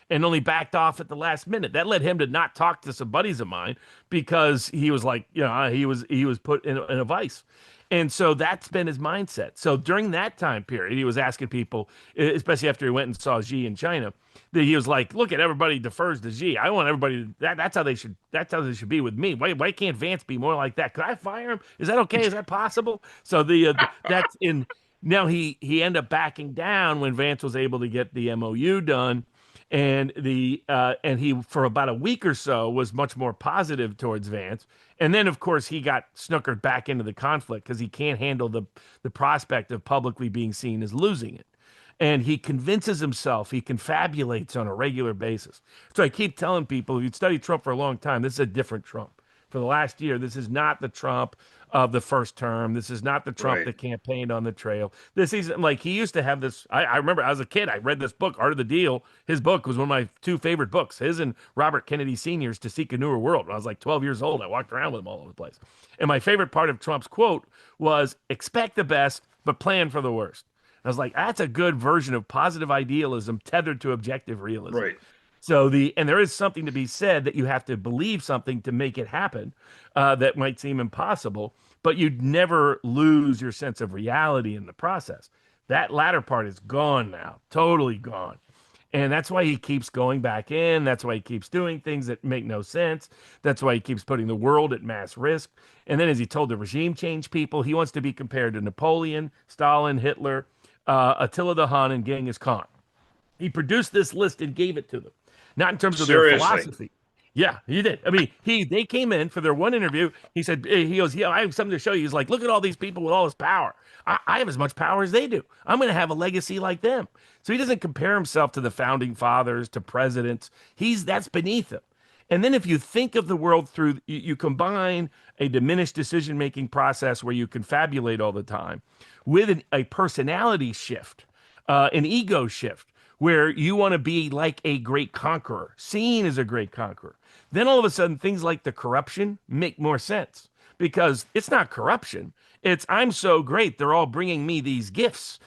and only backed off at the last minute. That led him to not talk to some buddies of mine because he was like, he was put in a vice. And so that's been his mindset. So during that time period, he was asking people, especially after he went and saw Xi in China, that he was like, "Look at everybody defers to Xi. I want everybody that's how they should. That's how they should be with me. Why can't Vance be more like that? Could I fire him? Is that okay? Is that possible?" So that's in. Now he ended up backing down when Vance was able to get the MOU done, and he for about a week or so was much more positive towards Vance. And then, of course, he got snookered back into the conflict because he can't handle the prospect of publicly being seen as losing it. And he convinces himself, he confabulates on a regular basis. So I keep telling people, if you've studied Trump for a long time, this is a different Trump. For the last year, this is not the Trump of the first term. This is not the Trump Right. that campaigned on the trail. This isn't like he used to have this. I remember as a kid, I read this book, Art of the Deal. His book was one of my two favorite books, his and Robert Kennedy Sr.'s To Seek a Newer World. When I was like 12 years old, I walked around with him all over the place. And my favorite part of Trump's quote was, expect the best, but plan for the worst. I was like, that's a good version of positive idealism tethered to objective realism. Right. So and there is something to be said that you have to believe something to make it happen that might seem impossible, but you'd never lose your sense of reality in the process. That latter part is gone now, totally gone. And that's why he keeps going back in. That's why he keeps doing things that make no sense. That's why he keeps putting the world at mass risk. And then, as he told the regime change people, he wants to be compared to Napoleon, Stalin, Hitler, Attila the Hun, and Genghis Khan. He produced this list and gave it to them, not in terms of their Seriously. philosophy. Yeah, he did. I mean, they came in for their one interview. He said, he goes, yeah, I have something to show you. He's like, look at all these people with all this power. I have as much power as they do. I'm going to have a legacy like them. So he doesn't compare himself to the founding fathers, to presidents. That's beneath him. And then if you think of the world through, you combine a diminished decision-making process where you confabulate all the time with a personality shift, an ego shift, where you want to be like a great conqueror, seen as a great conqueror. Then all of a sudden, things like the corruption make more sense because it's not corruption. It's I'm so great. They're all bringing me these gifts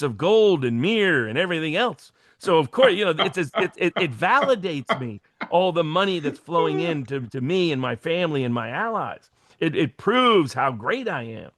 of gold and myrrh and everything else. So of course, it validates me, all the money that's flowing in to me and my family and my allies. It proves how great I am.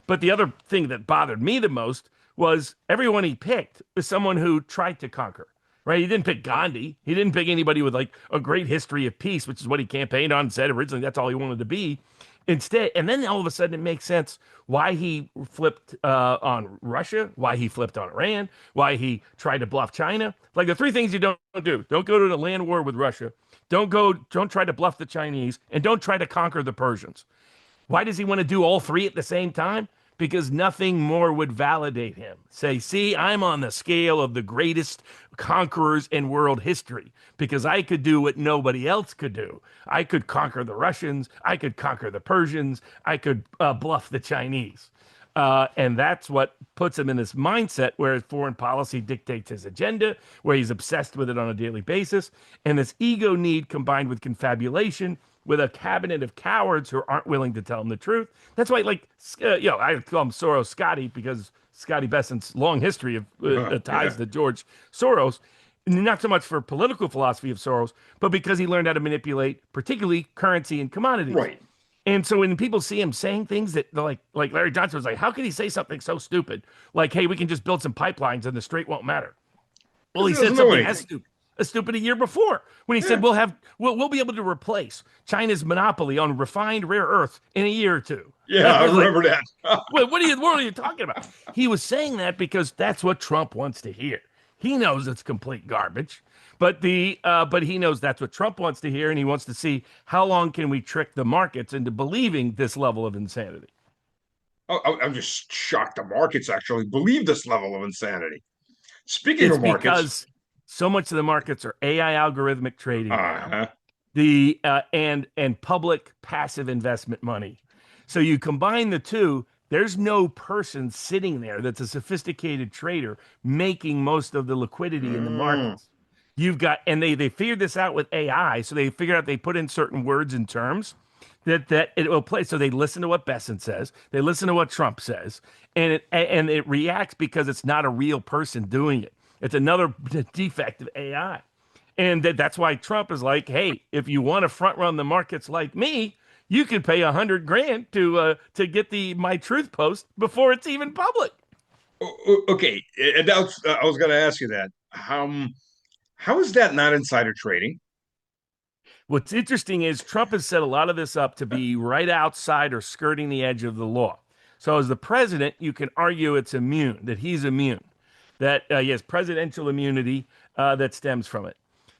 But the other thing that bothered me the most was everyone he picked was someone who tried to conquer, right? He didn't pick Gandhi. He didn't pick anybody with like a great history of peace, which is what he campaigned on and said originally that's all he wanted to be. Instead, and then all of a sudden it makes sense why he flipped on Russia, why he flipped on Iran, why he tried to bluff China. Like the three things you don't do: don't go to a land war with Russia, don't try to bluff the Chinese, and don't try to conquer the Persians. Why does he want to do all three at the same time? Because nothing more would validate him. Say, see, I'm on the scale of the greatest conquerors in world history because I could do what nobody else could do. I could conquer the Russians. I could conquer the Persians. I could bluff the Chinese. And that's what puts him in this mindset where his foreign policy dictates his agenda, where he's obsessed with it on a daily basis. And this ego need combined with confabulation with a cabinet of cowards who aren't willing to tell him the truth. That's why, like, I call him Soros Scotty because Scotty Bessent's long history of ties to George Soros, not so much for political philosophy of Soros, but because he learned how to manipulate, particularly currency and commodities. Right. And so when people see him saying things that like Larry Johnson was like, how could he say something so stupid? Like, hey, we can just build some pipelines and the strait won't matter. Well, he said something as stupid a year before when he said we'll be able to replace China's monopoly on refined rare earth in a year or two. Yeah, I remember that. what are you talking about? He was saying that because that's what Trump wants to hear. He knows it's complete garbage, but he knows that's what Trump wants to hear, and he wants to see how long can we trick the markets into believing this level of insanity. I'm just shocked the markets actually believe this level of insanity. Speaking It's of markets, because so much of the markets are AI algorithmic trading now. And public passive investment money. So you combine the two, there's no person sitting there that's a sophisticated trader making most of the liquidity in the markets. You've got, and they figured this out with AI. So they figured out they put in certain words and terms that it will play. So they listen to what Besant says, they listen to what Trump says, and it reacts because it's not a real person doing it. It's another defect of AI. And that's why Trump is like, hey, if you want to front run the markets like me, you could pay $100,000 to get my truth post before it's even public. Okay, and I was going to ask you that. How is that not insider trading? What's interesting is Trump has set a lot of this up to be right outside or skirting the edge of the law. So as the president, you can argue it's immune, that he's immune, that he has presidential immunity that stems from it.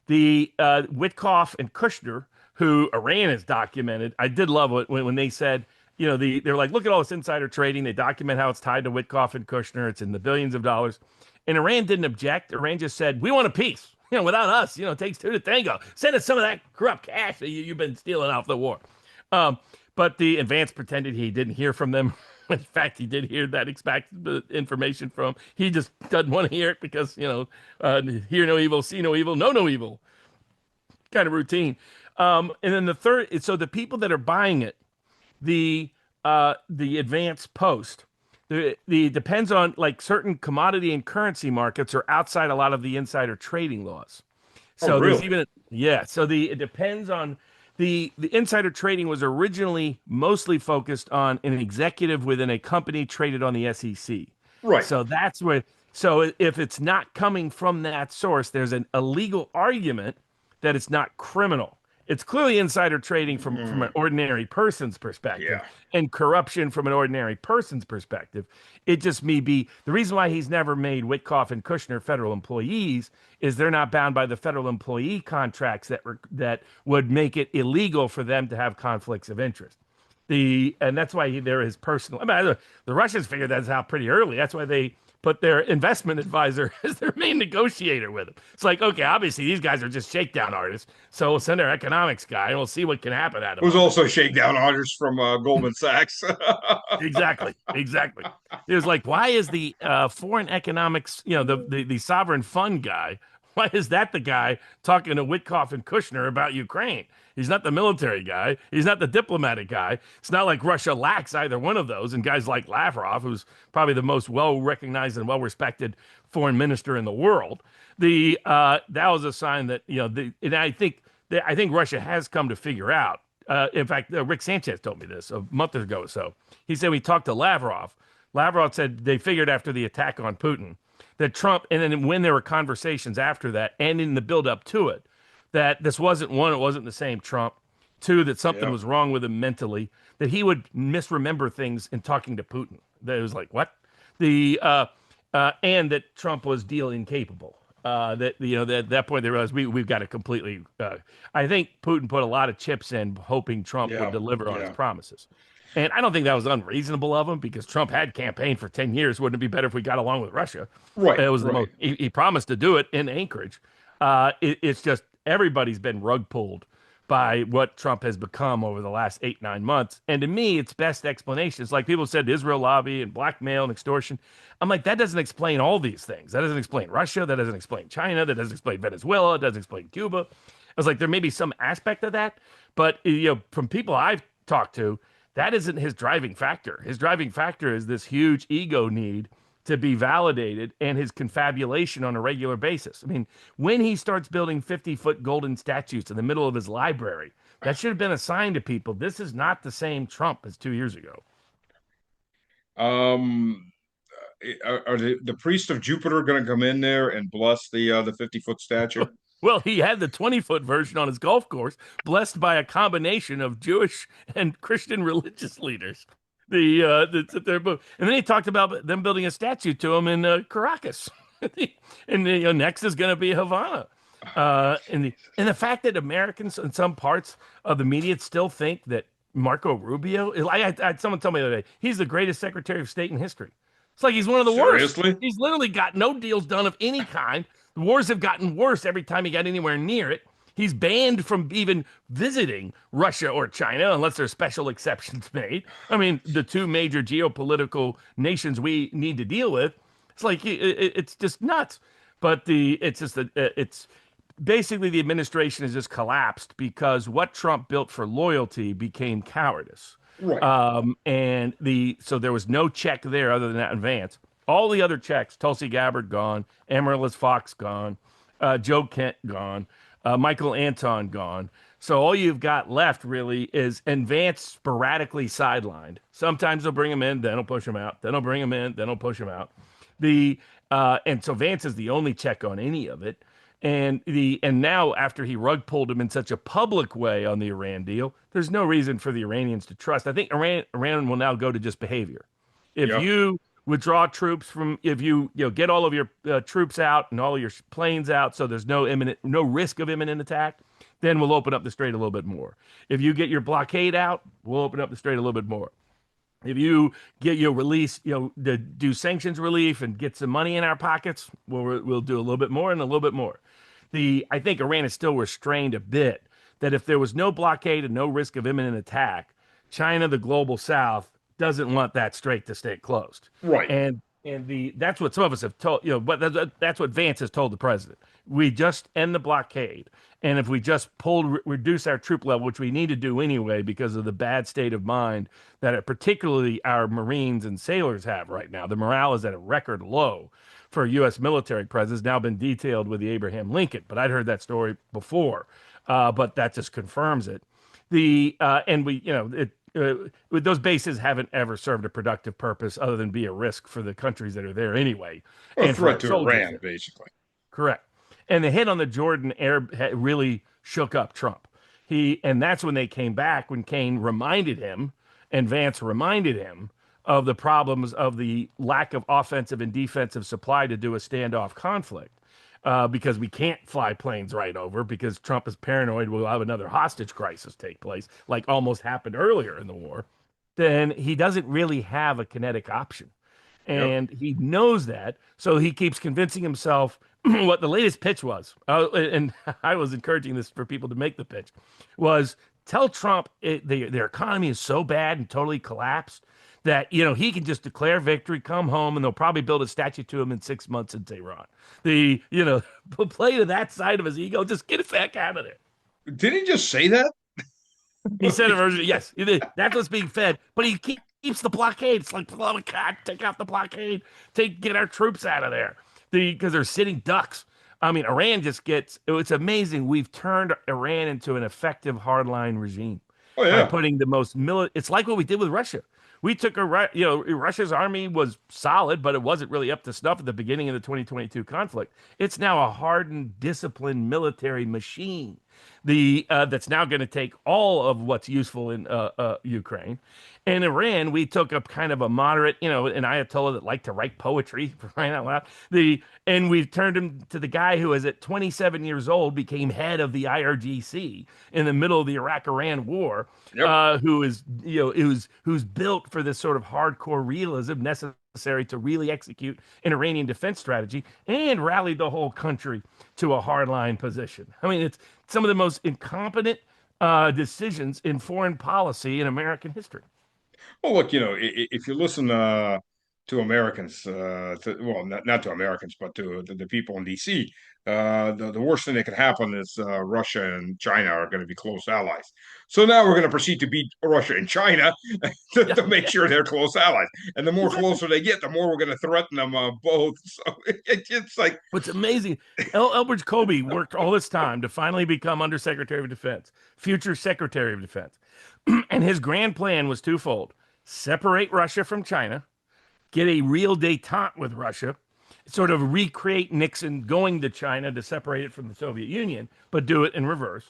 The Witkoff and Kushner, who Iran has documented, I did love it when they said, they're like, look at all this insider trading. They document how it's tied to Witkoff and Kushner. It's in the billions of dollars. And Iran didn't object. Iran just said, we want a peace. Without us, it takes two to tango. Send us some of that corrupt cash that you've been stealing off the war. But the Vance pretended he didn't hear from them. In fact, he did hear that information from. He just doesn't want to hear it because, hear no evil, see no evil, know no evil. Kind of routine. And then the third, so the people that are buying it, the advance post, the depends on like certain commodity and currency markets are outside a lot of the insider trading laws. So really? There's even it depends on the insider trading was originally mostly focused on an executive within a company traded on the SEC. Right. So that's where. So if it's not coming from that source, there's a legal argument that it's not criminal. It's clearly insider trading from an ordinary person's perspective and corruption from an ordinary person's perspective. It just may be the reason why he's never made Witkoff and Kushner federal employees is they're not bound by the federal employee contracts that would make it illegal for them to have conflicts of interest. And that's why they're his personal. I mean, the Russians figured that out pretty early. That's why they put their investment advisor as their main negotiator with them. It's like, okay, obviously these guys are just shakedown artists, so we'll send our economics guy and we'll see what can happen at him. Who's also shakedown artist from Goldman Sachs. Exactly. It was like, why is the foreign economics, the sovereign fund guy, why is that the guy talking to Witkoff and Kushner about Ukraine? He's not the military guy. He's not the diplomatic guy. It's not like Russia lacks either one of those. And guys like Lavrov, who's probably the most well-recognized and well-respected foreign minister in the world, that was a sign that and I think Russia has come to figure out. In fact, Rick Sanchez told me this a month ago or so. He said we talked to Lavrov. Lavrov said they figured after the attack on Putin that Trump, and then when there were conversations after that and in the build-up to it, that this wasn't the same Trump. Two, that something Yeah. was wrong with him mentally, that he would misremember things in talking to Putin. That it was like, what? The And that Trump was deal incapable. That that at that point they realized we've got to completely. I think Putin put a lot of chips in, hoping Trump would Yeah. deliver on his Yeah. promises. And I don't think that was unreasonable of him because Trump had campaigned for 10 years. Wouldn't it be better if we got along with Russia? Right. It was the Right. most, he promised to do it in Anchorage. It's just everybody's been rug pulled by what Trump has become over the last 8, 9 months. And to me, its best explanation is like people said Israel lobby and blackmail and extortion. I'm like, that doesn't explain all these things. That doesn't explain Russia. That doesn't explain China. That doesn't explain Venezuela. It doesn't explain Cuba. I was like, there may be some aspect of that, but from people I've talked to, that isn't his driving factor. His driving factor is this huge ego need to be validated and his confabulation on a regular basis. I mean, when he starts building 50-foot golden statues in the middle of his library, that should have been a sign to people this is not the same Trump as 2 years ago. Um, are the priest of Jupiter going to come in there and bless the 50-foot statue? Well, he had the 20-foot version on his golf course, blessed by a combination of Jewish and Christian religious leaders. And then he talked about them building a statue to him in Caracas, and next is going to be Havana. And the fact that Americans in some parts of the media still think that Marco Rubio, I had someone tell me the other day, he's the greatest Secretary of State in history. It's like he's one of the worst. Seriously? He's literally got no deals done of any kind. The wars have gotten worse every time he got anywhere near it. He's banned from even visiting Russia or China unless there's special exceptions made. I mean, the two major geopolitical nations we need to deal with. It's like it's just nuts. But it's basically the administration has just collapsed because what Trump built for loyalty became cowardice. Right. So there was no check there other than that in Vance. All the other checks, Tulsi Gabbard gone, Amaryllis Fox gone, Joe Kent gone, Michael Anton gone. So all you've got left really is, and Vance sporadically sidelined. Sometimes they'll bring him in, then they'll push him out. Then they'll bring him in, then they'll push him out. And so Vance is the only check on any of it. And now after he rug pulled him in such a public way on the Iran deal, there's no reason for the Iranians to trust. I think Iran will now go to just behavior. If Yeah. you withdraw troops from, if you get all of your troops out and all of your planes out, so there's no risk of imminent attack, then we'll open up the strait a little bit more. If you get your blockade out, we'll open up the strait a little bit more. If you get your release, do sanctions relief and get some money in our pockets, we'll do a little bit more and a little bit more. I think Iran is still restrained a bit. That if there was no blockade and no risk of imminent attack, China, the global South, doesn't want that strait to stay closed. Right. And that's what some of us have told, but that's what Vance has told the president. We just end the blockade. And if we just reduce our troop level, which we need to do anyway because of the bad state of mind that particularly our Marines and sailors have right now, the morale is at a record low for a U.S. military presence, now been detailed with the Abraham Lincoln. But I'd heard that story before, but that just confirms it. Those bases haven't ever served a productive purpose other than be a risk for the countries that are there anyway. A And for threat our to soldiers Iran, there. basically. Correct. And the hit on the Jordan air really shook up Trump. And that's when they came back, when Kane reminded him and Vance reminded him of the problems of the lack of offensive and defensive supply to do a standoff conflict. Because we can't fly planes right over because Trump is paranoid we'll have another hostage crisis take place, like almost happened earlier in the war. Then he doesn't really have a kinetic option. Yep. And he knows that. So he keeps convincing himself what the latest pitch was. And I was encouraging this for people to make the pitch was tell Trump their economy is so bad and totally collapsed that, he can just declare victory, come home, and they'll probably build a statue to him in 6 months in Tehran. Play to that side of his ego. Just get it back out of there. Did he just say that? He said it originally. Yes, that's what's being fed. But he keeps the blockade. It's like, oh, God, take out the blockade. Get our troops out of there. Because they're sitting ducks. I mean, Iran it's amazing. We've turned Iran into an effective hardline regime. Oh, By yeah. putting the most it's like what we did with Russia. We took Russia's army was solid, but it wasn't really up to snuff at the beginning of the 2022 conflict. It's now a hardened, disciplined military machine. that's now going to take all of what's useful in Ukraine. And Iran, we took up kind of a moderate, an Ayatollah that liked to write poetry for crying out loud. And we've turned him to the guy who is at 27 years old became head of the IRGC in the middle of the Iraq-Iran war, Yep. who is who's built for this sort of hardcore realism necessary to really execute an Iranian defense strategy and rallied the whole country to a hardline position. I mean, it's some of the most incompetent decisions in foreign policy in American history. Well, look, if you listen to Americans, well, not to Americans, but to the people in D.C., the worst thing that could happen is Russia and China are going to be close allies. So now we're going to proceed to beat Russia and China Yeah, to make sure they're close allies. And the more exactly. closer they get, the more we're going to threaten them both. So it's like, What's amazing, Elbridge Colby worked all this time to finally become Undersecretary of Defense, future Secretary of Defense. And his grand plan was twofold: separate Russia from China, get a real detente with Russia, sort of recreate Nixon going to China to separate it from the Soviet Union, but do it in reverse,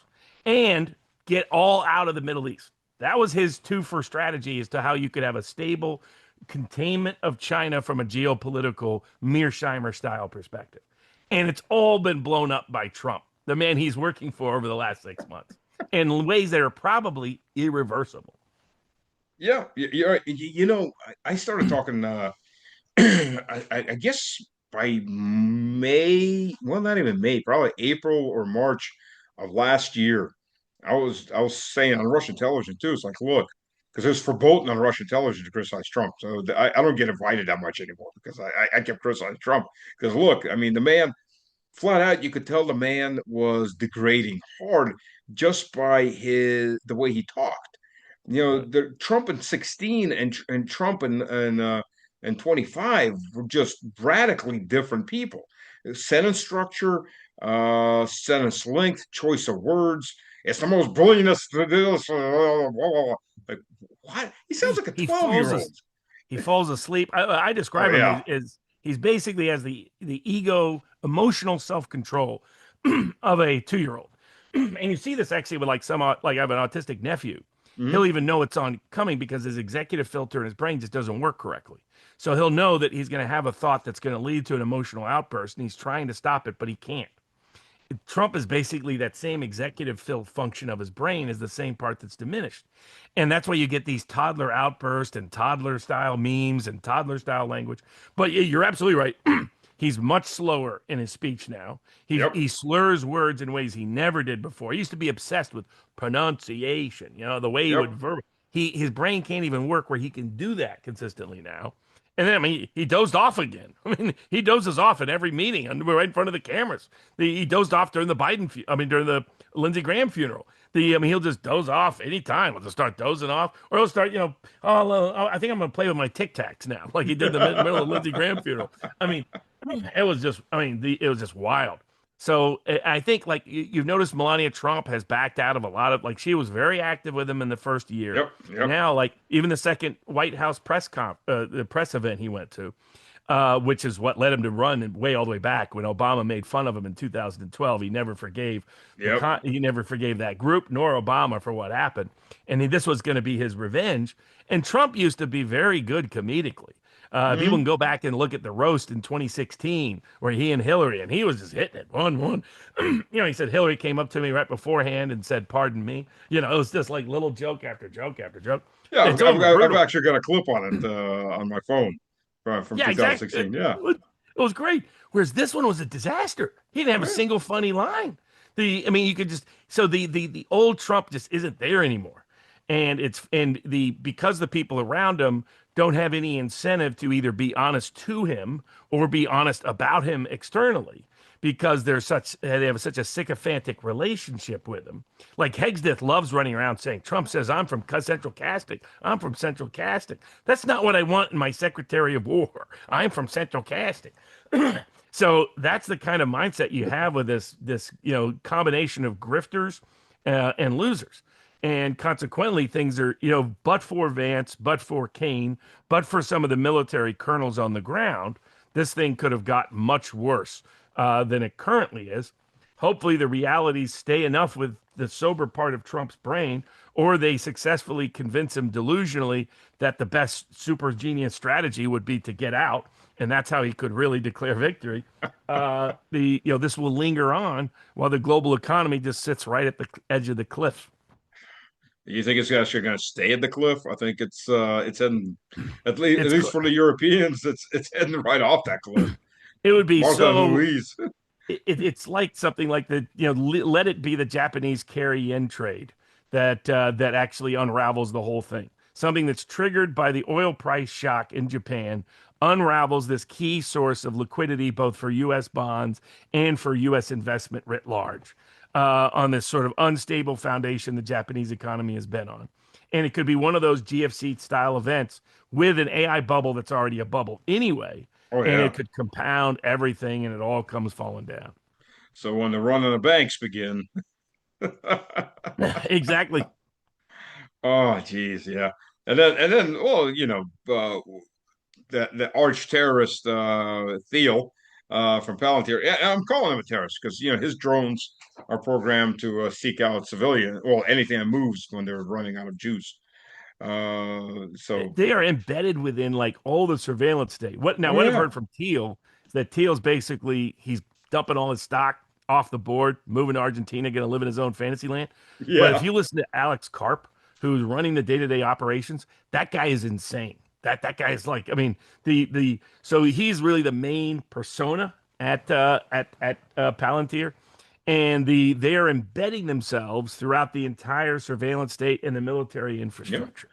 and get all out of the Middle East. That was his two-for strategy as to how you could have a stable containment of China from a geopolitical Mearsheimer style perspective. And it's all been blown up by Trump, the man he's working for over the last 6 months, in ways that are probably irreversible. yeah, you're right. I started talking. I guess by May, well, not even May, probably April or March of last year, I was saying on Russian television too. It's like, look, because it was verboten on Russian television to criticize Trump, so I don't get invited that much anymore because I kept criticizing Trump. Because look, I mean, the man flat out, you could tell the man was degrading hard just by the way he talked. Right. The Trump in 16 and Trump in 25 were just radically different people. Sentence structure, sentence length, choice of words. It's the most brilliant to do this. Like, what? He sounds He like a he 12 falls year as old. he falls asleep. I Oh describe him yeah. as he's basically as the ego, emotional self control of a 2 year old. And you see this actually with like like I have an autistic nephew. He'll Mhm. even know it's on coming because his executive filter in his brain just doesn't work correctly. So he'll know that he's going to have a thought that's going to lead to an emotional outburst, and he's trying to stop it, but he can't. Trump is basically that same executive function of his brain is the same part that's diminished. And that's why you get these toddler outbursts and toddler style memes and toddler style language. But you're absolutely right. He's much slower in his speech now. Yep. He slurs words in ways he never did before. He used to be obsessed with pronunciation, the way he would Yep. verb. His brain can't even work where he can do that consistently now. And then, I mean, he dozed off again. I mean, he dozes off in every meeting, right in front of the cameras. He dozed off during the during the Lindsey Graham funeral. I mean, he'll just doze off anytime. He'll just start dozing off, or he'll start, I think I'm going to play with my Tic Tacs now, like he did in the middle of the Lindsey Graham funeral. I mean, it was just, it was just wild. So I think like you've noticed Melania Trump has backed out of a lot of like she was very active with him in the first year. Yep. Yep. Now, like even the second White House the press event he went to, which is what led him to run way all the way back when Obama made fun of him in 2012. He never forgave Yep. he never forgave that group nor Obama for what happened, and this was going to be his revenge. And Trump used to be very good comedically. People can Mhm. go back and look at the roast in 2016 where he and Hillary, and he was just hitting it one. He said Hillary came up to me right beforehand and said, "Pardon me." It was just like little joke after joke after joke. Yeah, It's I've, over I've I've brutal. actually got a clip on it on my phone from Yeah, exactly. 2016. Yeah. It was great. Whereas this one was a disaster. He didn't have a Yeah. single funny line. I mean, you could just so the old Trump just isn't there anymore, and because the people around him don't have any incentive to either be honest to him or be honest about him externally because they have such a sycophantic relationship with him. Like Hegseth loves running around saying Trump says I'm from Central Casting. I'm from Central Casting. That's not what I want in my Secretary of War. I'm from Central Casting. So that's the kind of mindset you have with this combination of grifters and losers. And consequently, things are, but for Vance, but for Kane, but for some of the military colonels on the ground, this thing could have got much worse than it currently is. hopefully the realities stay enough with the sober part of Trump's brain, or they successfully convince him delusionally that the best super genius strategy would be to get out, and that's how he could really declare victory. This will linger on while the global economy just sits right at the edge of the cliff. You think it's actually going to stay at the cliff? I think it's heading at It's least for the Europeans, it's heading right off that cliff. it would be Martha and so Louise. it's like something like let it be the Japanese carry yen trade that actually unravels the whole thing. Something that's triggered by the oil price shock in Japan unravels this key source of liquidity both for U.S. bonds and for U.S. investment writ large on this sort of unstable foundation the Japanese economy has been on. And it could be one of those GFC style events with an AI bubble that's already a bubble anyway, Oh and it yeah. could compound everything and it all comes falling down. So when the run on the banks begin. Exactly. Oh, geez, yeah. And then, well, that arch terrorist Thiel from Palantir. Yeah, I'm calling him a terrorist because his drones are programmed to seek out civilian, well, anything that moves when they're running out of juice. So, They are embedded within like all the surveillance state. oh What I've yeah, heard from Teal is that Teal's basically he's dumping all his stock off the board, moving to Argentina, going to live in his own fantasy land. But if yeah, you listen to Alex Karp, who's running the day-to-day operations, that guy is insane. That guy is like, I mean, the so he's really the main persona at Palantir, and they are embedding themselves throughout the entire surveillance state and the military yeah, infrastructure.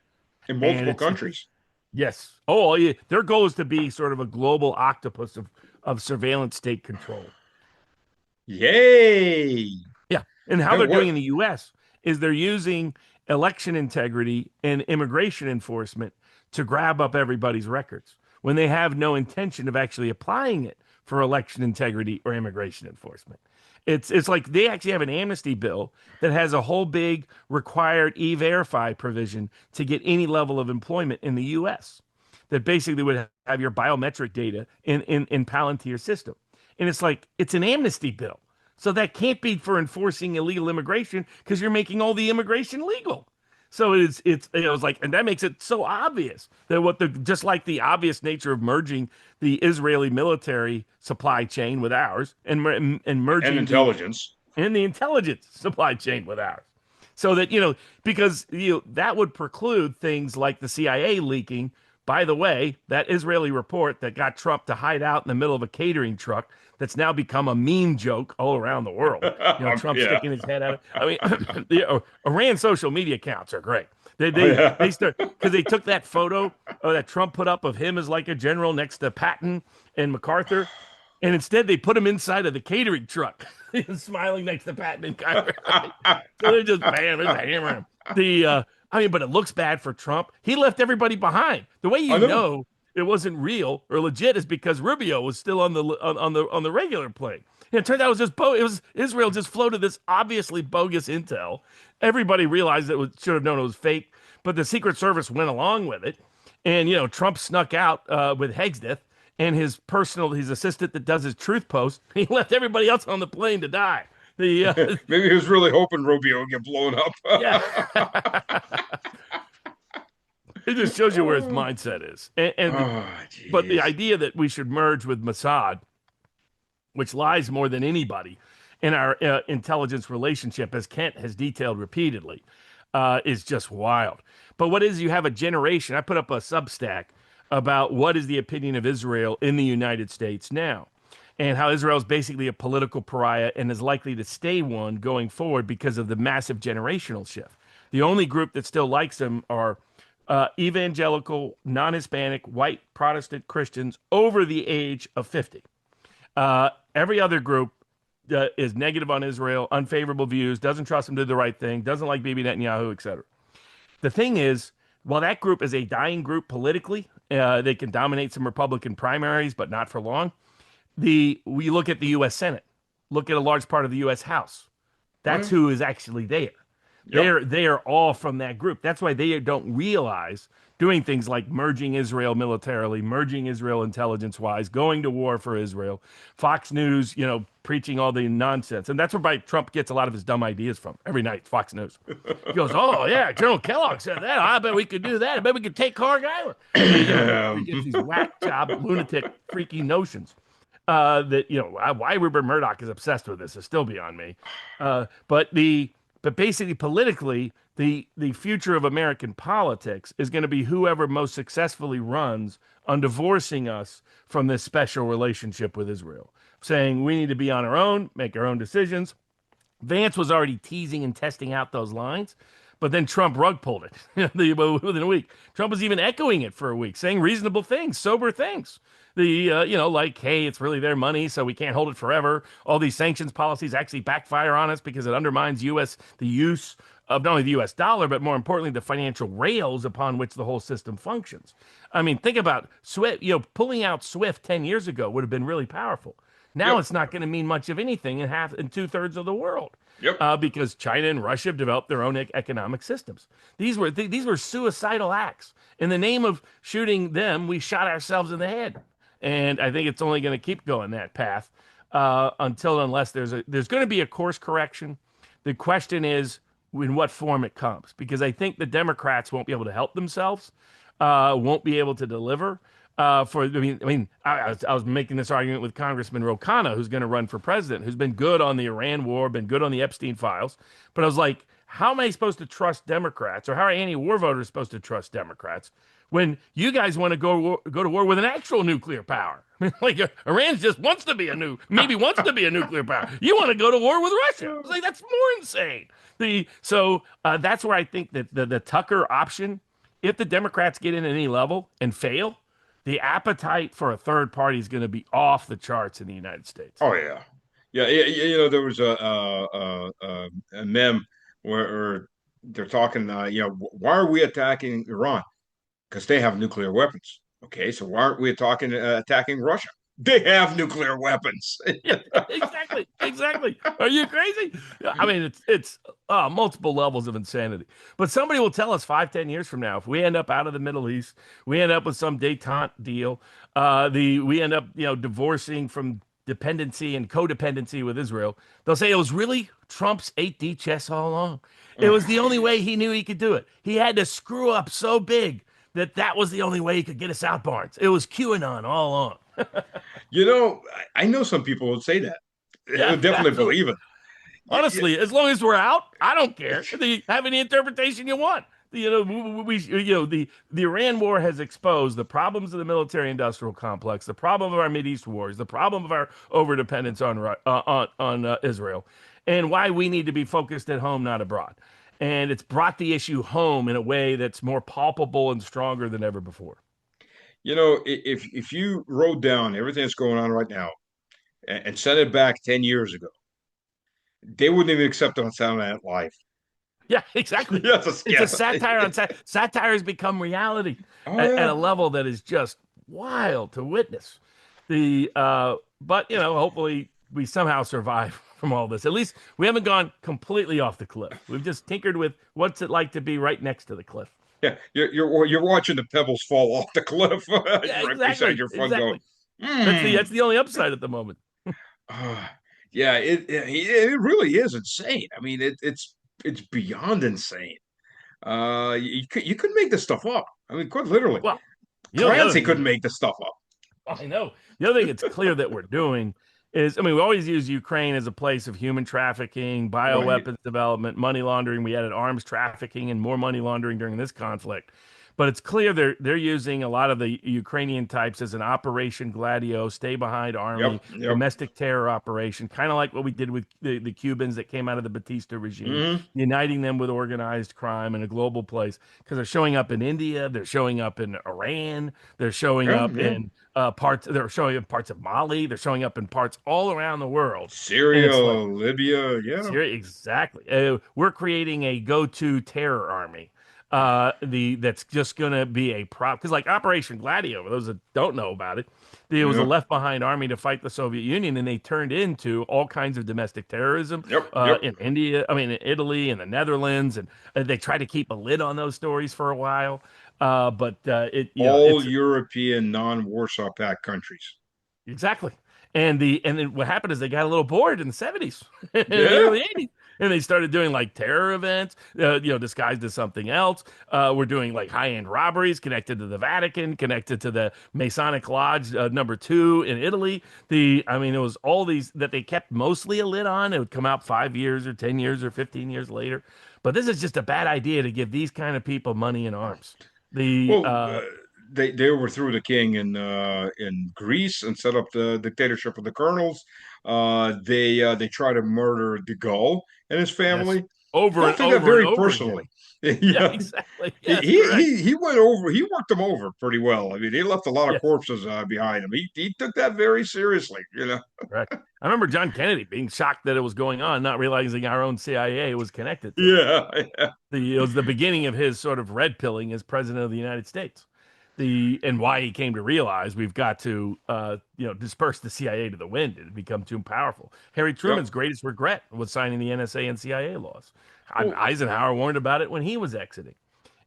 in And multiple countries. yes. Oh, yeah. Their goal is to be sort of a global octopus of surveillance state control. Yay! Yeah. And how And they're doing what? in the US is they're using election integrity and immigration enforcement to grab up everybody's records when they have no intention of actually applying it for election integrity or immigration enforcement. It's like they actually have an amnesty bill that has a whole big required e-verify provision to get any level of employment in the US that basically would have your biometric data in Palantir system. And it's like it's an amnesty bill. So that can't be for enforcing illegal immigration because you're making all the immigration legal. So it's like, and that makes it so obvious that just like the obvious nature of merging the Israeli military supply chain with ours and And merging intelligence. the intelligence supply chain with ours. So that, because that would preclude things like the CIA leaking. By the way, that Israeli report that got Trump to hide out in the middle of a catering truck that's now become a meme joke all around the world. Trump Yeah. sticking his head out. I mean, the Iran social media accounts are great. They Oh they yeah. they start because they took that photo that Trump put up of him as like a general next to Patton and MacArthur, and instead they put him inside of the catering truck, smiling next to Patton and Kyrie. So they're just bam, just hammering him. I mean, but it looks bad for Trump. He left everybody behind. The way I know. it wasn't real or legit is because Rubio was still on the regular plane. And it turned out it was just it was Israel just floated this obviously bogus intel. Everybody realized should have known it was fake, but the Secret Service went along with it. And Trump snuck out with Hegseth and his assistant that does his truth post. He left everybody else on the plane to die. The Maybe he was really hoping Rubio would get blown Yeah. up. It just shows you where his Oh, mindset is. But the jeez. idea that we should merge with Mossad, which lies more than anybody in our intelligence relationship, as Kent has detailed repeatedly, is just wild. But what is, you have a generation. I put up a Substack about what is the opinion of Israel in the United States now, and how Israel is basically a political pariah and is likely to stay one going forward because of the massive generational shift. The only group that still likes them are evangelical, non-Hispanic, white Protestant Christians over the age of 50. Every other group is negative on Israel, unfavorable views, doesn't trust them to do the right thing, doesn't like Bibi Netanyahu, etc. The thing is, while that group is a dying group politically, they can dominate some Republican primaries, but not for long. We look at the U.S. Senate, look at a large part of the U.S. House. Oh That's yeah. who is actually there. Yep. They are all from that group. That's why they don't realize doing things like merging Israel militarily, merging Israel intelligence-wise, going to war for Israel. Fox News, preaching all the nonsense, and that's where Trump gets a lot of his dumb ideas from. Every night, Fox News. He goes, "Oh yeah, General Kellogg said that. I bet we could do that. I bet we could take Carg Island." That's where he gets these whack job, lunatic, freaky notions. That why Rupert Murdoch is obsessed with this is still beyond me. But basically politically, the future of American politics is going to be whoever most successfully runs on divorcing us from this special relationship with Israel, saying we need to be on our own, make our own decisions. Vance was already teasing and testing out those lines, but then Trump rug pulled it within a week. Trump was even echoing it for a week, saying reasonable things, sober things. Like, hey, it's really their money, so we can't hold it forever. All these sanctions policies actually backfire on us because it undermines the use of not only the U.S. dollar, but more importantly, the financial rails upon which the whole system functions. I mean, think about SWIFT. Pulling out SWIFT 10 years ago would have been really powerful. Now Yep. it's not going to mean much of anything in two-thirds of the world. Yep. Because China and Russia have developed their own economic systems. These were suicidal acts. In the name of shooting them, we shot ourselves in the head. And I think it's only going to keep going that path unless there's going to be a course correction. The question is in what form it comes, because I think the Democrats won't be able to help themselves, won't be able to deliver. I was making this argument with Congressman Ro Khanna, who's going to run for president, who's been good on the Iran war, been good on the Epstein files. But I was like, how am I supposed to trust Democrats, or how are anti-war voters supposed to trust Democrats when you guys want to go to war with an actual nuclear power? Like Iran just wants to be maybe wants to be a nuclear power. You want to go to war with Russia? It's like that's more insane. That's where I think that the Tucker option, if the Democrats get in at any level and fail, the appetite for a third party is going to be off the charts in the United States. Oh yeah, yeah. There was a meme where they're talking. Why are we attacking Iran? Because they have nuclear weapons. Okay, so why aren't we attacking Russia? They have nuclear weapons. Yeah, exactly, exactly. Are you crazy? I mean, it's multiple levels of insanity. But somebody will tell us 5, 10 years from now, if we end up out of the Middle East, we end up with some détente deal, we end up divorcing from dependency and codependency with Israel. They'll say it was really Trump's 8D chess all along. It was the only way he knew he could do it. He had to screw up so big that was the only way he could get us out, Barnes. It was QAnon all along. I know some people would say that. Yeah, Definitely absolutely. believe it. Honestly, as long as we're out, I don't care. Have any interpretation you want. The Iran war has exposed the problems of the military-industrial complex, the problem of our Mideast wars, the problem of our overdependence on Israel, and why we need to be focused at home, not abroad. And it's brought the issue home in a way that's more palpable and stronger than ever before. If you wrote down everything that's going on right now and sent it back 10 years ago, they wouldn't even accept it on Saturday Night Live. Yeah, exactly. Yes, It's a yes. satire on satire has become reality Oh at a yeah. level that is just wild to witness. But hopefully we somehow survive from all this. At least we haven't gone completely off the cliff. We've just tinkered with what's it like to be right next to the cliff. Yeah, you're watching the pebbles fall off the cliff Yeah, right beside exactly, your front door. exactly. Hmm. That's the only upside at the moment. Yeah, it really is insane. I mean, it's beyond insane. You could make this stuff up. I mean, quite literally, Well, the other Clancy thing couldn't make this stuff up. I know. The other thing it's clear that we're doing is, I mean, we always use Ukraine as a place of human trafficking, Right. bioweapons development, money laundering. We added arms trafficking and more money laundering during this conflict. But it's clear they're using a lot of the Ukrainian types as an Operation Gladio, stay behind army, Yep. Yep. domestic terror operation, kind of like what we did with the Cubans that came out of the Batista regime, Hmm. uniting them with organized crime in a global place. Because they're showing up in India, they're showing up in Iran, they're showing Yeah. up Yeah. in they're showing up parts of Mali, they're showing up in parts all around the world. And Syria, it's like, Libya. Yeah. exactly. We're creating a go-to terror army The that's just going to be a prop because like Operation Gladio, for those that don't know about it, there was a Yeah. left behind army to fight the Soviet Union, and they turned into all kinds of domestic terrorism Yep. Yep. in India, I mean in Italy and the Netherlands, and they tried to keep a lid on those stories for a while. But it you know All it's European non-Warsaw Pact countries. exactly. And then what happened is they got a little bored in the 70s and the Yeah. early 80s. And they started doing like terror events, disguised as something else. We're doing like high-end robberies connected to the Vatican, connected to the Masonic Lodge #2 in Italy. I mean, it was all these that they kept mostly a lid on. It would come out 5 years or 10 years or 15 years later. But this is just a bad idea to give these kind of people money and arms. The Well, they overthrew the king in Greece and set up the dictatorship of the colonels. They tried to murder de Gaulle and his Yes, family. over Don't and take that over and very over again. personally. Yeah, Yeah, exactly. he, Yes, he correct. he he went over. He worked them over pretty well. I mean, he left a lot of Yes, corpses behind him. He took that very seriously. You know. correct. I remember John Kennedy being shocked that it was going on, not realizing our own CIA was connected to it. Yeah. Yeah. It was the beginning of his sort of red pilling as president of the United States. And why he came to realize we've got to disperse the CIA to the wind. It had become too powerful. Harry Yep. Truman's greatest regret was signing the NSA and CIA laws. Well, Eisenhower warned about it when he was exiting.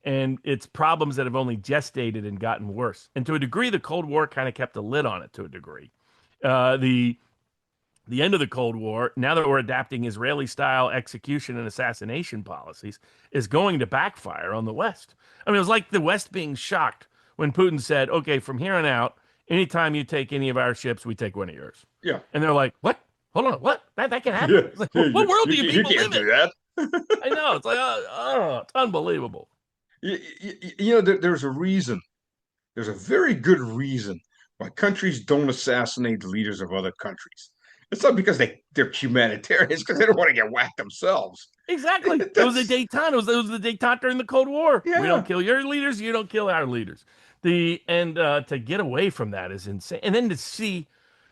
And it's problems that have only gestated and gotten worse. And to a degree, the Cold War kind of kept a lid on it to a degree. The end of the Cold War, now that we're adapting Israeli style execution and assassination policies, is going to backfire on the West. I mean, it was like the West being shocked when Putin said, okay, from here on out, anytime you take any of our ships, we take one of yours. yeah. And they're like, what? Hold on, what? That can happen? Yeah. It's like, what You, world you, do you you people can't live in? do that. I know. It's like, it's unbelievable. There's a reason. There's a very good reason why countries don't assassinate the leaders of other countries. It's not because they're humanitarians, because they don't want to get whacked themselves. Exactly. It was a That's detente. It was the detente during the Cold War. We don't yeah. kill your leaders. You don't kill our leaders. To get away from that is insane. And then to see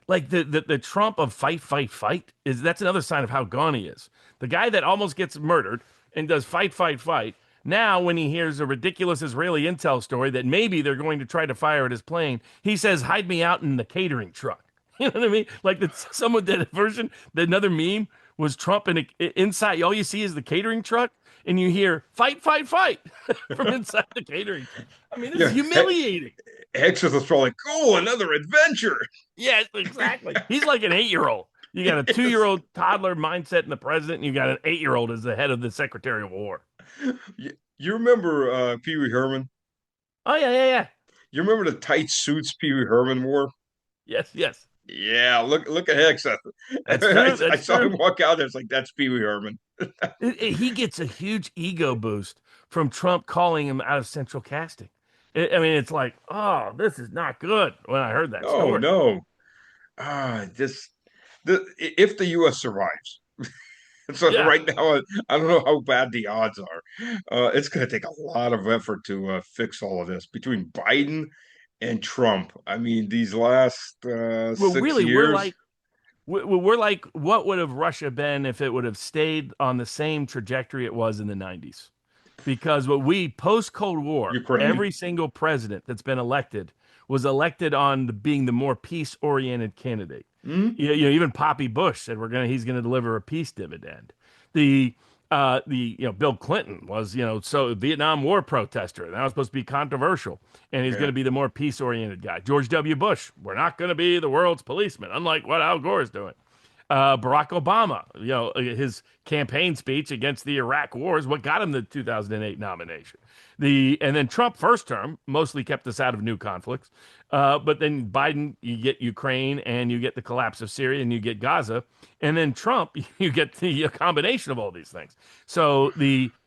like the Trump of fight, fight, fight is that's another sign of how gone he is. The guy that almost gets murdered and does fight, fight, fight. Now, when he hears a ridiculous Israeli intel story that maybe they're going to try to fire at his plane, he says, "Hide me out in the catering truck." You know what I mean? Like someone did a version. Another meme was Trump and inside. All you see is the catering truck, and you hear "fight, fight, fight" from inside the catering truck. I mean, this is Yeah. humiliating. Hexus was probably cool, another adventure. Yes, exactly. He's like an 8-year-old. You got a Yes. two-year-old toddler mindset in the president, and you got an 8-year-old as the head of the Secretary of War. You remember Pee Wee Herman? Oh yeah, yeah, yeah. You remember the tight suits Pee Wee Herman wore? Yes, yes. Yeah, look at Hexus. That's true. I That's saw true. him walk out there. It's like that's Pee Wee Herman. He gets a huge ego boost from Trump calling him out of central casting. I mean, it's like, oh, this is not good when I heard that Oh story. no. This if the U.S. survives. So Yeah. right now, I don't know how bad the odds are. It's going to take a lot of effort to fix all of this between Biden and Trump. I mean, these last Well, six really, years. we're like, what would have Russia been if it would have stayed on the same trajectory it was in the 90s? Because what we post Cold War, Ukraine. every single president that's been elected was elected on being the more peace oriented candidate. Hmm? Even Poppy Bush said he's gonna deliver a peace dividend. The Bill Clinton was so Vietnam War protester. That was supposed to be controversial, and he's going Yeah. to be the more peace oriented guy. George W. Bush, we're not going to be the world's policeman, unlike what Al Gore is doing. Barack Obama, his campaign speech against the Iraq War is what got him the 2008 nomination. And then Trump, first term, mostly kept us out of new conflicts. But then Biden, you get Ukraine and you get the collapse of Syria and you get Gaza. And then Trump, you get the combination of all these things. So